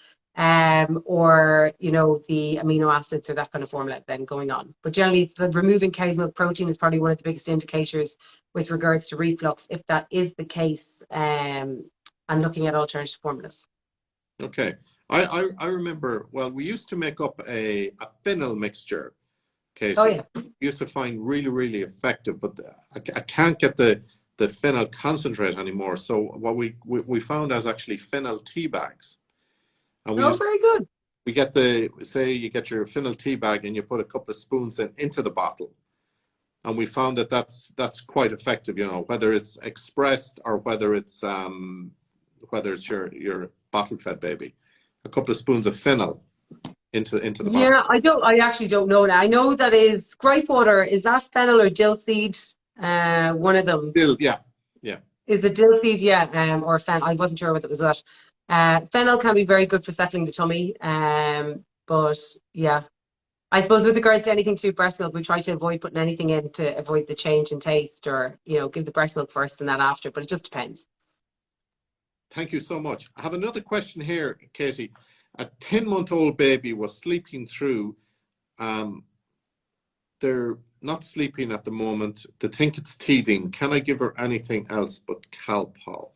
or, you know, the amino acids or that kind of formula then going on. But generally, it's removing cow's milk protein is probably one of the biggest indicators with regards to reflux, if that is the case, and looking at alternative formulas. Okay. I remember, well, we used to make up a fennel mixture. Okay. So Oh, yeah. we used to find really, really effective, but I can't get the fennel concentrate anymore. So what we found as actually fennel tea bags. And Very good. We get say you get your fennel tea bag and you put a couple of spoons into the bottle. And we found that that's quite effective, you know, whether it's expressed or whether it's your bottle fed baby. A couple of spoons of fennel into the bottle. Yeah, I actually don't know now. I know that is gripe water. Is that fennel or dill seed? One of them. Dill, yeah. Is it dill seed? Yeah, or fennel. I wasn't sure what it was that. Fennel can be very good for settling the tummy. But yeah, I suppose with regards to anything to breast milk, we try to avoid putting anything in to avoid the change in taste, or, you know, give the breast milk first and that after, but it just depends. Thank you so much. I have another question here, Katie. A 10-month-old baby was sleeping through. They're not sleeping at the moment. They think it's teething. Can I give her anything else but Calpol?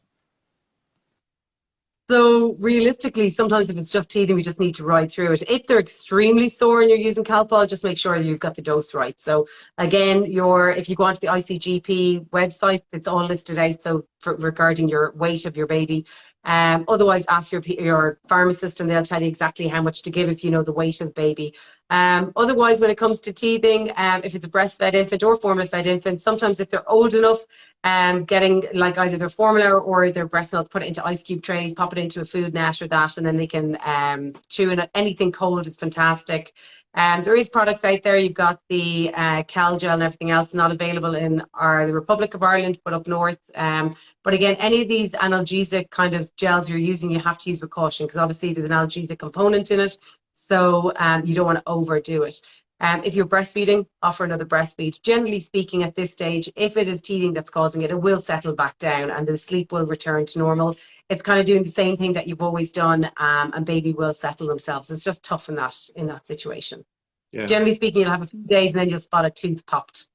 So realistically, sometimes if it's just teething, we just need to ride through it. If they're extremely sore and you're using Calpol, just make sure you've got the dose right. So again, if you go onto the ICGP website, it's all listed out. So regarding your weight of your baby. Otherwise, ask your pharmacist and they'll tell you exactly how much to give if you know the weight of baby. Otherwise, when it comes to teething, if it's a breastfed infant or formula-fed infant, sometimes if they're old enough, getting like either their formula or their breast milk, put it into ice cube trays, pop it into a food net or that, and then they can chew in it. Anything cold is fantastic. There is products out there. You've got the Cal gel and everything else, not available in the Republic of Ireland, but up north. But again, any of these analgesic kind of gels you're using, you have to use with caution because obviously there's an analgesic component in it. So you don't want to overdo it. If you're breastfeeding, offer another breastfeed. Generally speaking, at this stage, if it is teething that's causing it, it will settle back down and the sleep will return to normal. It's kind of doing the same thing that you've always done, and baby will settle themselves. It's just tough in that situation. Yeah. Generally speaking, you'll have a few days and then you'll spot a tooth popped.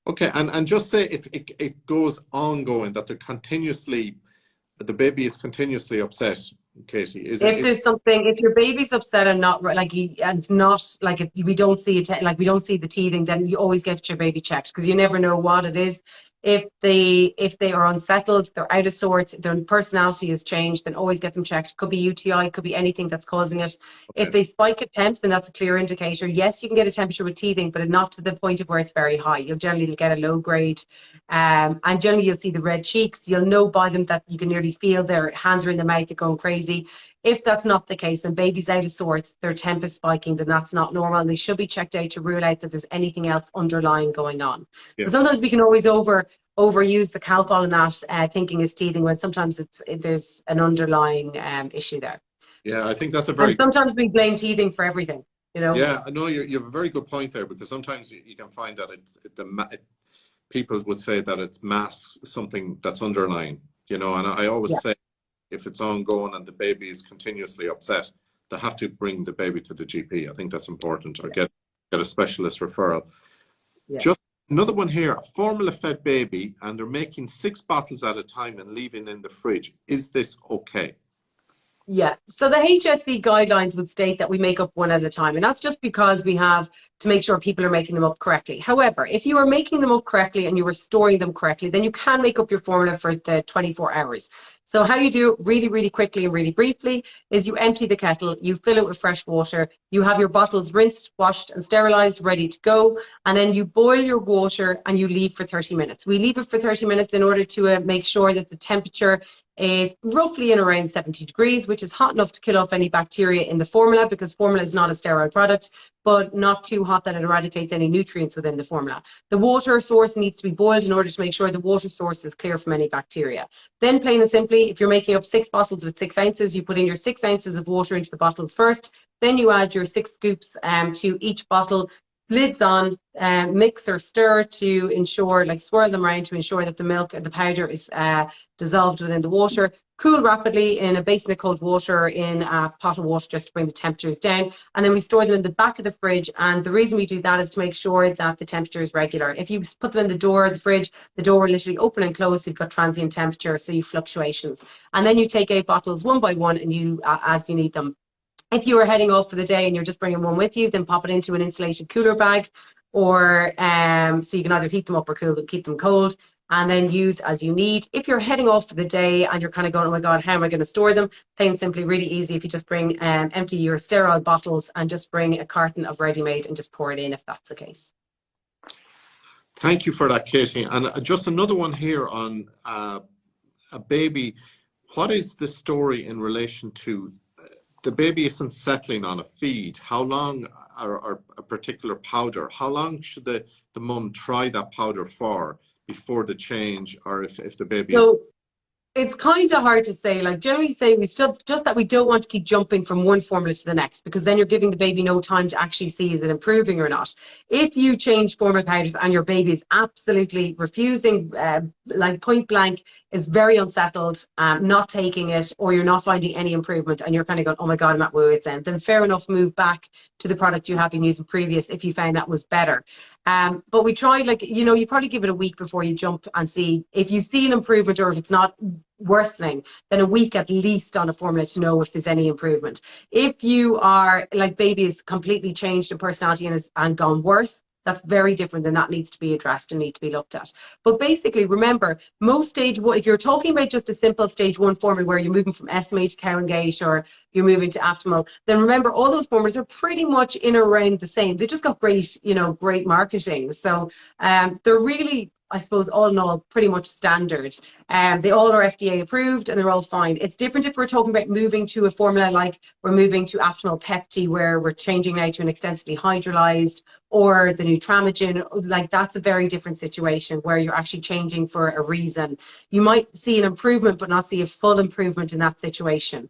Okay, and just say it goes ongoing, that the baby is continuously upset. Katie, if your baby's upset and not like, and it's not like, if we don't see it, like we don't see the teething, then you always get your baby checked because you never know what it is. If they are unsettled, they're out of sorts, their personality has changed, then always get them checked. Could be UTI, could be anything that's causing it. Okay. If they spike at temps, then that's a clear indicator. Yes, you can get a temperature with teething, but not to the point of where it's very high. You'll generally get a low grade, and generally you'll see the red cheeks. You'll know by them that you can nearly feel their hands are in the mouth, they're going crazy. If that's not the case and baby's out of sorts, their temp is spiking, then that's not normal and they should be checked out to rule out that there's anything else underlying going on. Yeah. So sometimes we can always overuse the Calpol in that, thinking it's teething, when sometimes there's an underlying issue there. Yeah, I think that's and sometimes we blame teething for everything, you know. Yeah, no, you have a very good point there, because sometimes you can find that people would say that it masks something that's underlying, you know, and I always say if it's ongoing and the baby is continuously upset, they have to bring the baby to the GP. I think that's important, or get a specialist referral. Yeah. Just another one here, a formula-fed baby, and they're making 6 bottles at a time and leaving in the fridge. Is this okay? Yeah, so the HSE guidelines would state that we make up one at a time, and that's just because we have to make sure people are making them up correctly. However, if you are making them up correctly and you are storing them correctly, then you can make up your formula for the 24 hours. So how you do it really, really quickly and really briefly is you empty the kettle, you fill it with fresh water, you have your bottles rinsed, washed and sterilized, ready to go, and then you boil your water and you leave for 30 minutes. We leave it for 30 minutes in order to make sure that the temperature is roughly in around 70 degrees, which is hot enough to kill off any bacteria in the formula, because formula is not a sterile product, but not too hot that it eradicates any nutrients within the formula. The water source needs to be boiled in order to make sure the water source is clear from any bacteria. Then, plain and simply, if you're making up 6 bottles with 6 ounces, you put in your 6 ounces of water into the bottles first, then you add your 6 scoops to each bottle. Lids on, mix or stir to ensure, like swirl them around to ensure that the milk and the powder is dissolved within the water. Cool rapidly in a basin of cold water, in a pot of water, just to bring the temperatures down. And then we store them in the back of the fridge. And the reason we do that is to make sure that the temperature is regular. If you put them in the door of the fridge, the door will literally open and close. So you've got transient temperature, so you fluctuations. And then you take out bottles one by one, and you as you need them. If you are heading off for the day and you're just bringing one with you, then pop it into an insulated cooler bag, or so you can either heat them up or keep them cold, and then use as you need. If you're heading off for the day and you're kind of going, oh my God, how am I going to store them? Plain and simply, really easy. If you just bring empty your sterile bottles and just bring a carton of ready-made and just pour it in, if that's the case. Thank you for that, Katie. And just another one here on a baby. What is the story in relation to the baby isn't settling on a feed? How long, or a particular powder, how long should the mum try that powder for before the change, or if the baby is... It's kind of hard to say. Like, generally say we just that we don't want to keep jumping from one formula to the next, because then you're giving the baby no time to actually see is it improving or not. If you change formula powders and your baby is absolutely refusing, like point blank, is very unsettled, not taking it, or you're not finding any improvement, and you're kind of going, oh my God, I'm at my wit's end, then fair enough, move back to the product you have been using previous if you found that was better. But we try, like, you probably give it a week before you jump and see if you see an improvement, or if it's not worsening, then a week at least on a formula to know if there's any improvement. If you are, like, baby is completely changed in personality and gone worse, that's very different, and that needs to be addressed and need to be looked at. But basically, remember, most stage one, if you're talking about just a simple stage 1 formula where you're moving from SMA to cow and gate, or you're moving to Aptamil, then remember all those formulas are pretty much in or around the same. They just got great, great marketing. So they're really, I suppose, all in all, pretty much standard. They all are FDA approved and they're all fine. It's different if we're talking about moving to a formula like we're moving to Aptamil Pepti, where we're changing now to an extensively hydrolyzed, or the Nutramigen. Like, that's a very different situation where you're actually changing for a reason. You might see an improvement but not see a full improvement in that situation.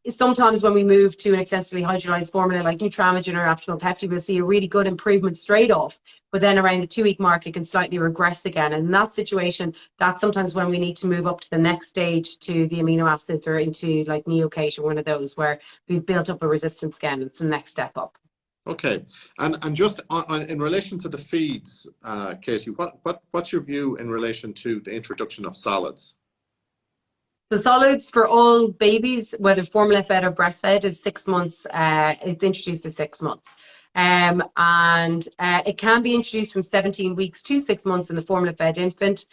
Sometimes when we move to an extensively hydrolyzed formula like Nutramigen or Aptamil Pepti, we'll see a really good improvement straight off, but then around the 2-week mark it can slightly regress again. And in that situation, that's sometimes when we need to move up to the next stage, to the amino acids, or into like Neocate or one of those where we've built up a resistance again. It's the next step up. Okay, and just in relation to the feeds, Katie, what's your view in relation to the introduction of solids? The solids for all babies, whether formula fed or breastfed, is 6 months. It's introduced to 6 months. And it can be introduced from 17 weeks to 6 months in the formula fed infant,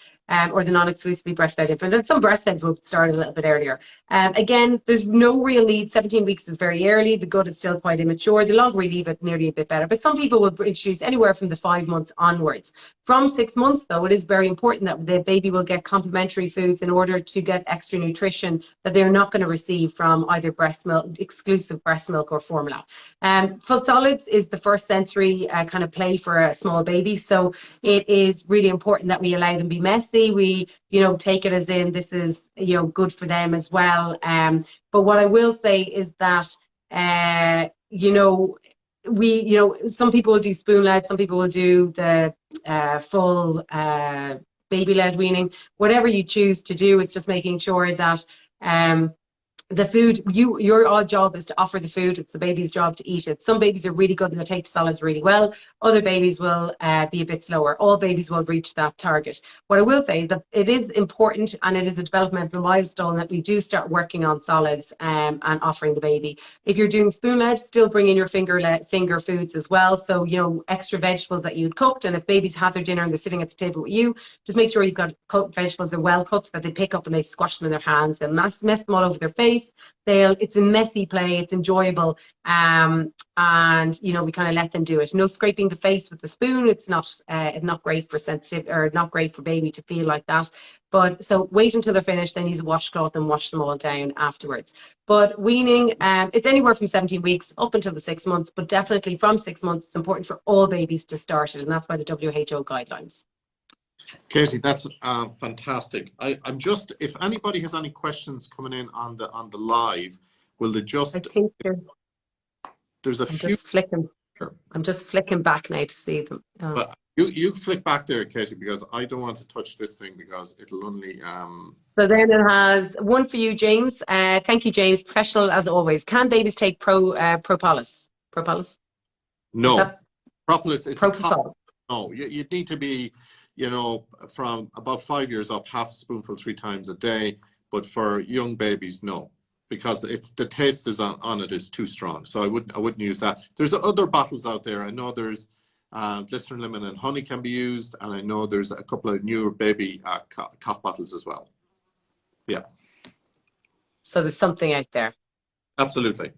or the non-exclusively breastfed infant. And some breastfeds will start a little bit earlier. Again, there's no real need. 17 weeks is very early. The gut is still quite immature. The longer we leave it, nearly a bit better. But some people will introduce anywhere from the 5 months onwards. From 6 months, though, it is very important that the baby will get complementary foods in order to get extra nutrition that they're not going to receive from either breast milk, exclusive breast milk, or formula. Full solids is the first sensory kind of play for a small baby. So it is really important that we allow them to be messy. We, take it as in this is, good for them as well. But what I will say is that, some people will do spoon-led, some people will do the full baby-led weaning. Whatever you choose to do, it's just making sure that The food, your job is to offer the food. It's the baby's job to eat it. Some babies are really good and they take solids really well. Other babies will be a bit slower. All babies will reach that target. What I will say is that it is important, and it is a developmental milestone, that we do start working on solids and offering the baby. If you're doing spoon-led, still bring in your finger foods as well. So, you know, extra vegetables that you'd cooked. And if babies have their dinner and they're sitting at the table with you, just make sure you've got cooked vegetables that are well cooked, that they pick up and they squash them in their hands. They'll mess them all over their face. It's a messy play, it's enjoyable, and you know, we kind of let them do it. No scraping the face with the spoon. It's not great for sensitive, or not great for baby to feel like that. But so wait until they're finished, then use a washcloth and wash them all down afterwards. But weaning, it's anywhere from 17 weeks up until the 6 months, but definitely from 6 months it's important for all babies to start it, and that's by the WHO guidelines. Katie, that's fantastic. I'm just, if anybody has any questions coming in on the live, will they just? I think there's a few. I'm just flicking back now to see them. Oh. But you flick back there, Katie, because I don't want to touch this thing because it'll only. So then it has one for you, James. Thank you, James. Professional as always. Can babies take propolis? Propolis? No. Propolis. It's propofol. No, you need to be, you know, from about 5 years up, half a spoonful 3 times a day. But for young babies, no, because the taste is on it is too strong. So I wouldn't use that. There's other bottles out there. I know there's glycerin, lemon, and honey can be used, and I know there's a couple of newer baby cough bottles as well. Yeah. So there's something out there. Absolutely.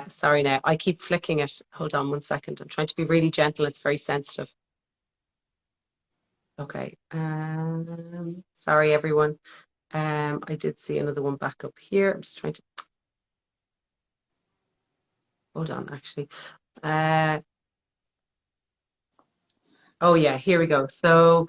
Sorry now, I keep flicking it. Hold on 1 second. I'm trying to be really gentle. It's very sensitive. Okay. Sorry, everyone. I did see another one back up here. I'm just trying to. Hold on, actually. Oh yeah, here we go. So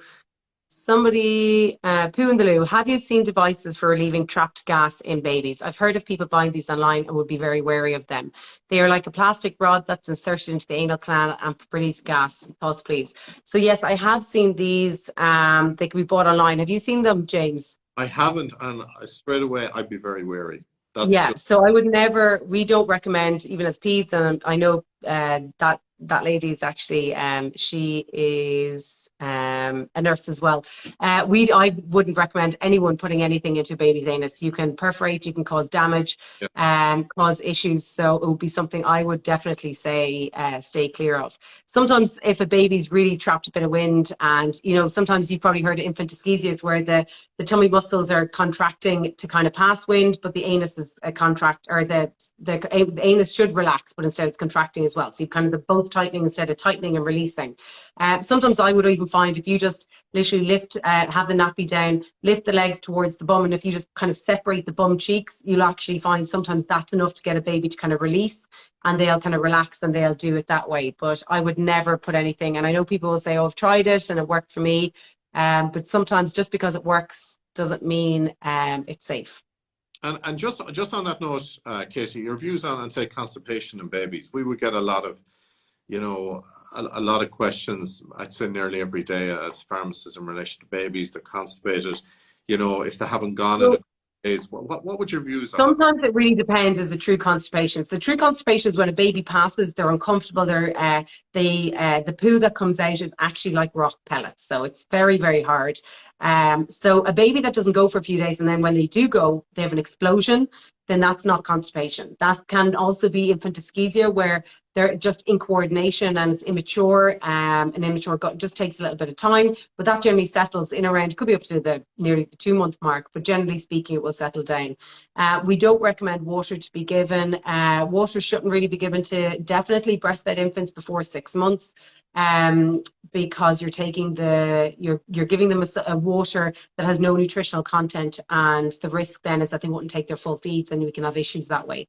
somebody, Poo in the Loo, have you seen devices for relieving trapped gas in babies? I've heard of people buying these online and would be very wary of them. They are like a plastic rod that's inserted into the anal canal and release gas. Pause, please. So yes, I have seen these. They can be bought online. Have you seen them, James? I haven't, and straight away I'd be very wary. Yeah, so I would never, we don't recommend, even as peds, and I know that lady is actually, she is a nurse as well. I wouldn't recommend anyone putting anything into a baby's anus. You can perforate, you can cause damage, cause issues. So it would be something I would definitely say stay clear of. Sometimes if a baby's really trapped a bit of wind, and you know, sometimes you've probably heard of infant dyschezia, it's where the tummy muscles are contracting to kind of pass wind, but the anus is a contract, or the anus should relax, but instead it's contracting as well. So you've kind of the both tightening instead of tightening and releasing. Sometimes I would even find if you just literally lift, have the nappy down, lift the legs towards the bum, and if you just kind of separate the bum cheeks, you'll actually find sometimes that's enough to get a baby to kind of release, and they'll kind of relax and they'll do it that way. But I would never put anything, and I know people will say, oh, I've tried it and it worked for me, but sometimes just because it works doesn't mean it's safe. And just on that note, Katie, your views on, say, constipation in babies. We would get a lot of, you know, a lot of questions, I'd say nearly every day as pharmacists in relation to babies. They're constipated, you know, if they haven't gone in a days. What would your views on? Sometimes it really depends. Is a true constipation. So true constipation is when a baby passes, they're uncomfortable. The poo that comes out is actually like rock pellets. So it's very, very hard. So a baby that doesn't go for a few days, and then when they do go, they have an explosion, then that's not constipation. That can also be infant dyschezia, where they're just in coordination and it's immature, and immature gut just takes a little bit of time, but that generally settles in around, could be up to nearly the 2 month mark, but generally speaking, it will settle down. We don't recommend water to be given. Water shouldn't really be given to definitely breastfed infants before 6 months. Because you're taking you're giving them a water that has no nutritional content, and the risk then is that they won't take their full feeds and we can have issues that way.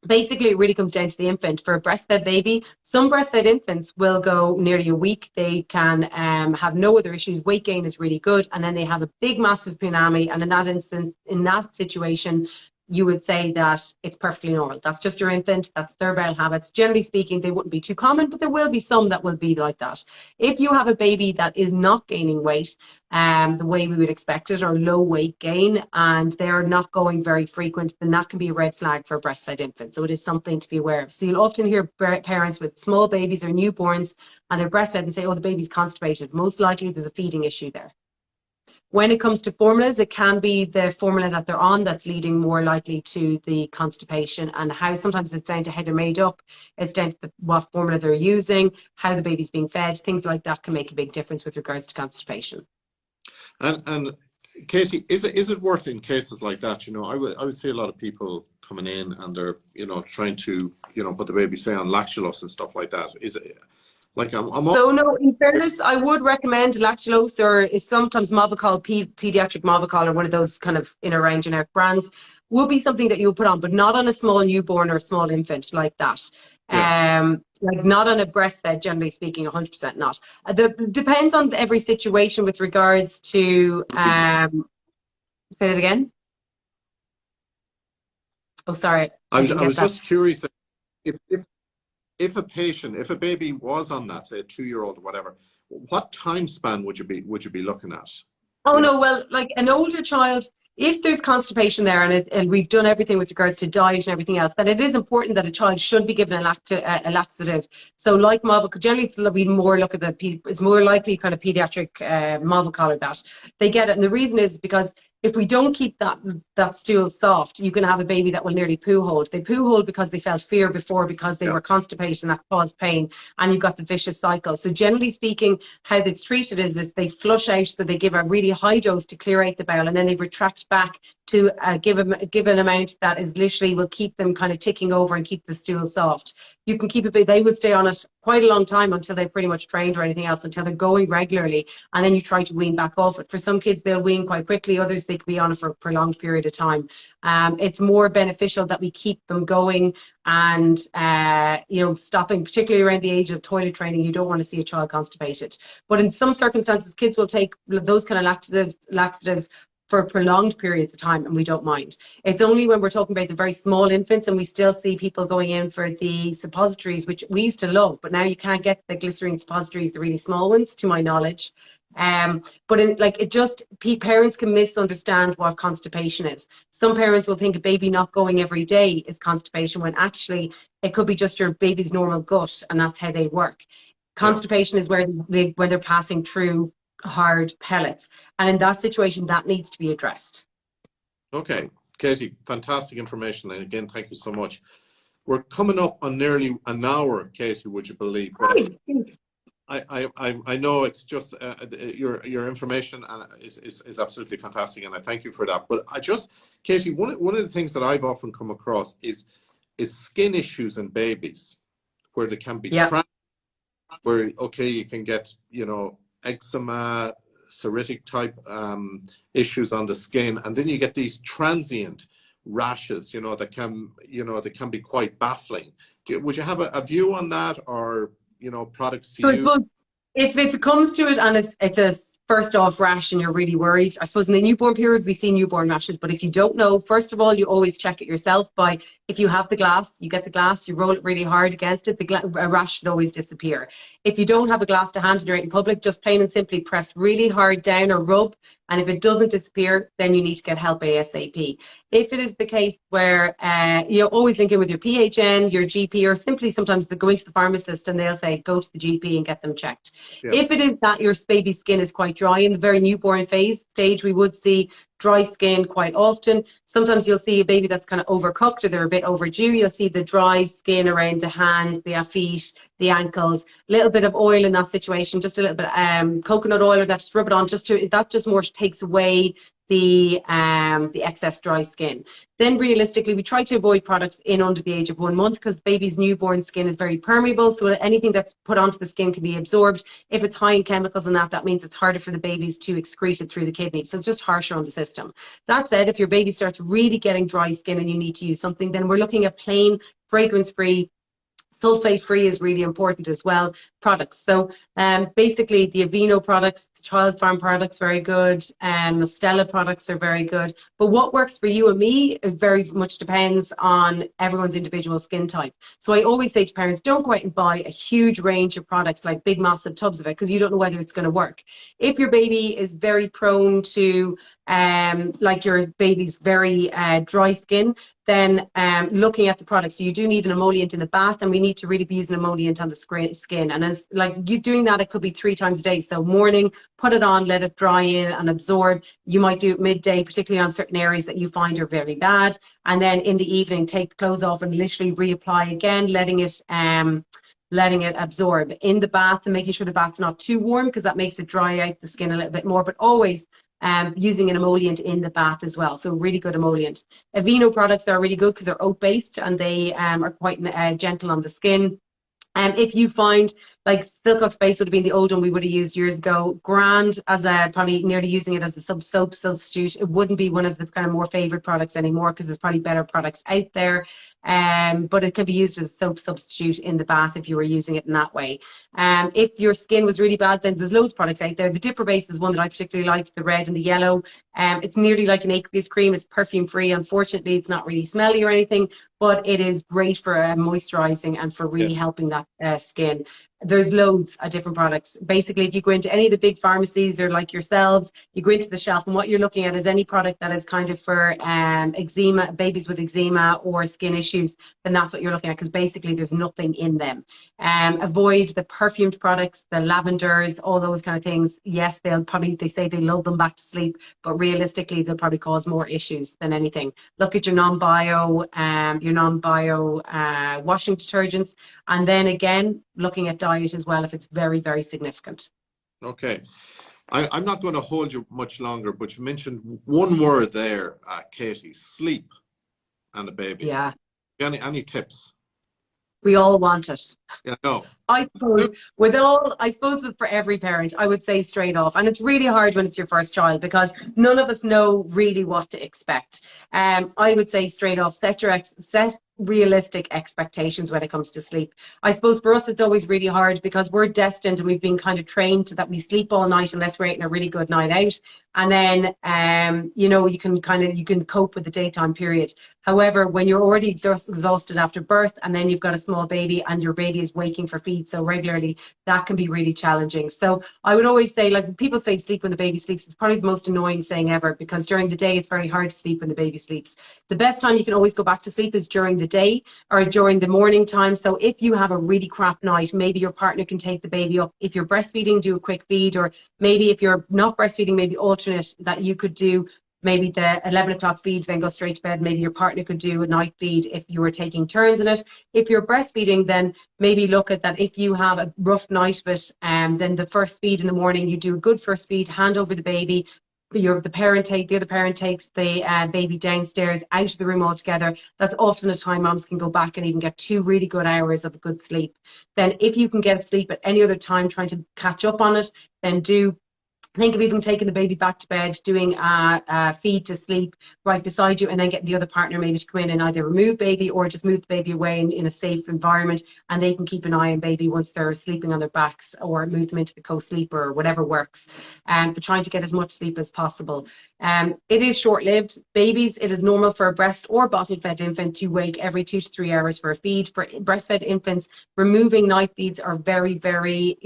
Basically, it really comes down to the infant. For a breastfed baby, some breastfed infants will go nearly a week. They can have no other issues. Weight gain is really good, and then they have a big, massive punami. And in that instance, in that situation, you would say that it's perfectly normal. That's just your infant. That's their bowel habits. Generally speaking, they wouldn't be too common, but there will be some that will be like that. If you have a baby that is not gaining weight, the way we would expect it, or low weight gain, and they're not going very frequent, then that can be a red flag for a breastfed infant. So it is something to be aware of. So you'll often hear parents with small babies or newborns and they're breastfed and say, oh, the baby's constipated. Most likely there's a feeding issue there. When it comes to formulas, it can be the formula that they're on that's leading more likely to the constipation, and how sometimes it's down to how they're made up, it's down to what formula they're using, how the baby's being fed, things like that can make a big difference with regards to constipation. And Katie, is it worth in cases like that? You know, I would see a lot of people coming in and they're, you know, trying to, you know, put the baby, say, on lactulose and stuff like that. Is it like so no, in fairness, I would recommend lactulose, or is sometimes Movicol, pediatric Movicol, or one of those kind of in around generic brands, will be something that you'll put on, but not on a small newborn or a small infant like that. Yeah. Like not on a breastfed, generally speaking, 100% not. Depends on every situation with regards to, say that again. Oh, sorry. I was just curious if a baby was on that, say a 2-year-old or whatever, what time span would you be looking at? Oh no, well, like an older child, if there's constipation there and we've done everything with regards to diet and everything else, then it is important that a child should be given a laxative. So like Movicol, generally we more look at it's more likely kind of pediatric Movicol or that. They get it, and the reason is because if we don't keep that stool soft, you can have a baby that will nearly poo hold. They poo hold because they felt fear before, because they were constipated and that caused pain, and you've got the vicious cycle. So generally speaking, how it's treated is they flush out, so they give a really high dose to clear out the bowel, and then they retract back to give an amount that is literally will keep them kind of ticking over and keep the stool soft. You can keep it, they would stay on it quite a long time until they're pretty much trained or anything else, until they're going regularly, and then you try to wean back off it. For some kids, they'll wean quite quickly, others they could be on it for a prolonged period of time. It's more beneficial that we keep them going and you know, stopping, particularly around the age of toilet training. You don't want to see a child constipated. But in some circumstances, kids will take those kind of laxatives for prolonged periods of time, and we don't mind. It's only when we're talking about the very small infants, and we still see people going in for the suppositories, which we used to love, but now you can't get the glycerine suppositories, the really small ones, to my knowledge. But parents can misunderstand what constipation is. Some parents will think a baby not going every day is constipation, when actually it could be just your baby's normal gut, and that's how they work. Constipation is when they're passing through hard pellets, and in that situation that needs to be addressed. Okay, Katie, fantastic information, and again, thank you so much. We're coming up on nearly an hour, Katie, would you believe? But I know it's just your information is absolutely fantastic, and I thank you for that. But Katie, one of the things that I've often come across is skin issues in babies, where there can be where you can get, you know, eczema, psoriatic type issues on the skin, and then you get these transient rashes, you know, that can be quite baffling. Would you have a view on that, or, you know, products to use? So if it comes to it and it's a first off rash and you're really worried, I suppose in the newborn period we see newborn rashes, but if you don't know, first of all, you always check it yourself by, if you have the glass, you get the glass, you roll it really hard against it, a rash should always disappear. If you don't have a glass to hand and you're out in public, just plain and simply press really hard down or rub, and if it doesn't disappear, then you need to get help ASAP. If it is the case where you're always linking with your PHN, your GP, or simply sometimes they go into the pharmacist and they'll say, go to the GP and get them checked. Yeah. If it is that your baby's skin is quite dry, in the very newborn stage, we would see dry skin quite often. Sometimes you'll see a baby that's kind of overcooked, or they're a bit overdue. You'll see the dry skin around the hands, the feet, the ankles, a little bit of oil in that situation, just a little bit coconut oil, or that, just rub it on, that just more takes away the excess dry skin. Then realistically, we try to avoid products in under the age of 1 month, because baby's newborn skin is very permeable, so anything that's put onto the skin can be absorbed. If it's high in chemicals and that means it's harder for the babies to excrete it through the kidney, so it's just harsher on the system. That said, if your baby starts really getting dry skin and you need to use something, then we're looking at plain, fragrance-free. Sulfate-free is really important as well. products. So basically the Aveeno products, the Child Farm products, very good. The Stella products are very good. But what works for you and me, it very much depends on everyone's individual skin type. So I always say to parents, don't go out and buy a huge range of products, like big massive tubs of it, because you don't know whether it's going to work. If your baby is very prone to, like your baby's very dry skin, then looking at the products, so you do need an emollient in the bath, and we need to really be using emollient on the skin. And as like you doing that, it could be 3 times a day. So morning, put it on, let it dry in and absorb. You might do it midday, particularly on certain areas that you find are very bad. And then in the evening, take the clothes off and literally reapply again, letting it absorb in the bath, and making sure the bath's not too warm, because that makes it dry out the skin a little bit more. But always using an emollient in the bath as well. So really good emollient. Aveeno products are really good because they're oat based, and they are quite gentle on the skin. If you find, like Silcox Base would have been the old one we would have used years ago, grand as a, probably nearly using it as a soap substitute. It wouldn't be one of the kind of more favorite products anymore, because there's probably better products out there. But it can be used as a soap substitute in the bath if you were using it in that way. If your skin was really bad, then there's loads of products out there. The Dipper Base is one that I particularly liked, the red and the yellow. It's nearly like an aqueous cream. It's perfume free. Unfortunately, it's not really smelly or anything, but it is great for moisturizing and for really helping that skin. There's loads of different products. Basically, if you go into any of the big pharmacies, or like yourselves, you go into the shelf, and what you're looking at is any product that is kind of for eczema, babies with eczema or skin issues, then that's what you're looking at, because basically there's nothing in them. Avoid the perfumed products, the lavenders, all those kind of things. Yes, they say they lull them back to sleep, but realistically they'll probably cause more issues than anything. Look at your non-bio washing detergents, and then again looking at diet as well if it's very, very significant. Okay. I'm not going to hold you much longer, but you mentioned one word there, Katie: sleep and a baby. Yeah. Any tips? We all want it. Yeah, no. I suppose for every parent, I would say straight off. And it's really hard when it's your first child, because none of us know really what to expect. I would say straight off, set realistic expectations when it comes to sleep. I suppose for us, it's always really hard because we're destined, and we've been kind of trained that we sleep all night unless we're eating a really good night out. And then, you can cope with the daytime period. However, when you're already exhausted after birth, and then you've got a small baby and your baby is waking for feed so regularly, that can be really challenging. So I would always say, like people say, sleep when the baby sleeps. It's probably the most annoying saying ever, because during the day, it's very hard to sleep when the baby sleeps. The best time you can always go back to sleep is during the day or during the morning time. So if you have a really crap night, maybe your partner can take the baby up. If you're breastfeeding, do a quick feed, or maybe if you're not breastfeeding, maybe alternate that you could do. Maybe the 11 o'clock feed, then go straight to bed. Maybe your partner could do a night feed if you were taking turns in it. If you're breastfeeding, then maybe look at that. If you have a rough night of it, then the first feed in the morning, you do a good first feed, hand over the baby. The other parent takes the baby downstairs, out of the room altogether. That's often a time moms can go back and even get 2 really good hours of good sleep. Then if you can get sleep at any other time, trying to catch up on it, then think of even taking the baby back to bed, doing a feed to sleep right beside you, and then getting the other partner maybe to come in and either remove baby or just move the baby away in a safe environment, and they can keep an eye on baby once they're sleeping on their backs, or move them into the co-sleeper or whatever works. But trying to get as much sleep as possible. It is short-lived. Babies, it is normal for a breast or bottle-fed infant to wake every 2 to 3 hours for a feed. For breastfed infants, removing night feeds are very, very,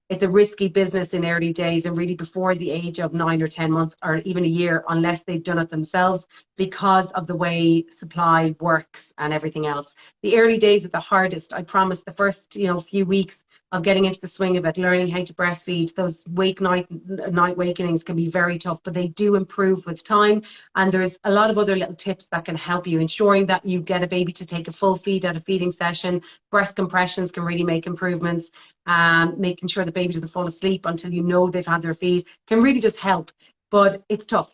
it's a risky business in early days, and really before the age of 9 or 10 months, or even a year, unless they've done it themselves, because of the way supply works and everything else. The early days are the hardest. I promise. The first, few weeks of getting into the swing of it, learning how to breastfeed, those night wakenings can be very tough, but they do improve with time. And there's a lot of other little tips that can help you, ensuring that you get a baby to take a full feed at a feeding session. Breast compressions can really make improvements. Making sure the baby doesn't fall asleep until they've had their feed can really just help. But it's tough.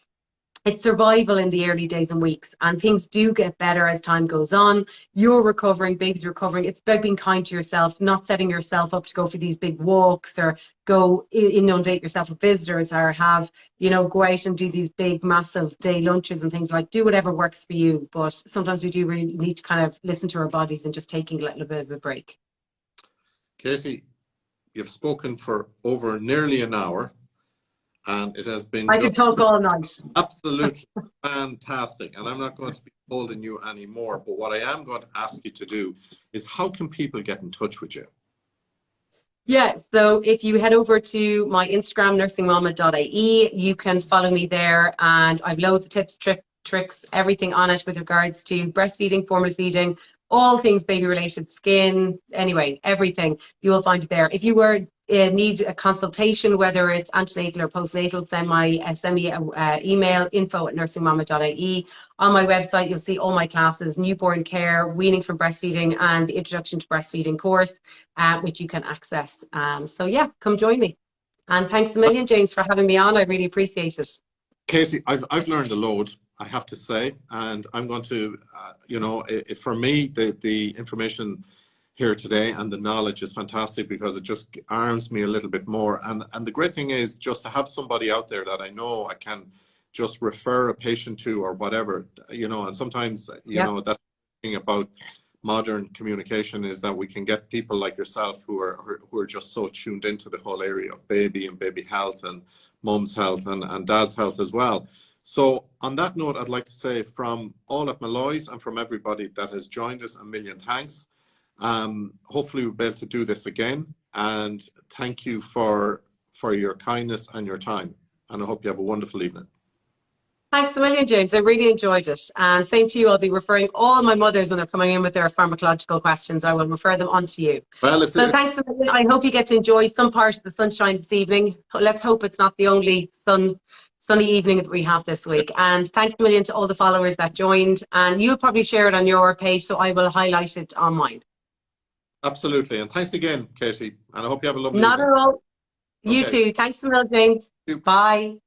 It's survival in the early days and weeks, and things do get better as time goes on. You're recovering, baby's recovering. It's about being kind to yourself, not setting yourself up to go for these big walks, or go inundate yourself with visitors, or go out and do these big, massive day lunches and things. Like, do whatever works for you. But sometimes we do really need to kind of listen to our bodies and just taking a little bit of a break. Katie, You've spoken for over nearly an hour, and it has been I could talk all night. absolutely fantastic. And I'm not going to be holding you anymore, but what I am going to ask you to do is, how can people get in touch with you? Yeah, so if you head over to my Instagram, nursingmama.ie, you can follow me there, and I've loads of tips, tricks, everything on it with regards to breastfeeding, formula feeding, all things baby related, skin, anyway, everything you will find it there. If you need a consultation, whether it's antenatal or postnatal, send me an email, info@nursingmama.ie. On my website, you'll see all my classes: newborn care, weaning from breastfeeding, and the introduction to breastfeeding course, which you can access. So yeah, come join me. And thanks a million, James, for having me on. I really appreciate it. Katie, I've learned a load, I have to say, and I'm going to, for me, the information here today and the knowledge is fantastic, because it just arms me a little bit more. And the great thing is just to have somebody out there that I know I can just refer a patient to or whatever, and sometimes, that's the thing about modern communication, is that we can get people like yourself who are just so tuned into the whole area of baby and baby health and mum's health and dad's health as well. So on that note, I'd like to say, from all at Malloy's and from everybody that has joined us, a million thanks. Hopefully we'll be able to do this again, and thank you for your kindness and your time, and I hope you have a wonderful evening. Thanks a million, James. I really enjoyed it. And same to you. I'll be referring all my mothers when they're coming in with their pharmacological questions. I will refer them on to you. Well, thanks a million. I hope you get to enjoy some part of the sunshine this evening. Let's hope it's not the only sunny evening that we have this week. And thanks a million to all the followers that joined. And you'll probably share it on your page, so I will highlight it on mine. Absolutely. And thanks again, Katie. And I hope you have a lovely Not evening. at all. You too. Thanks a million, James. Bye.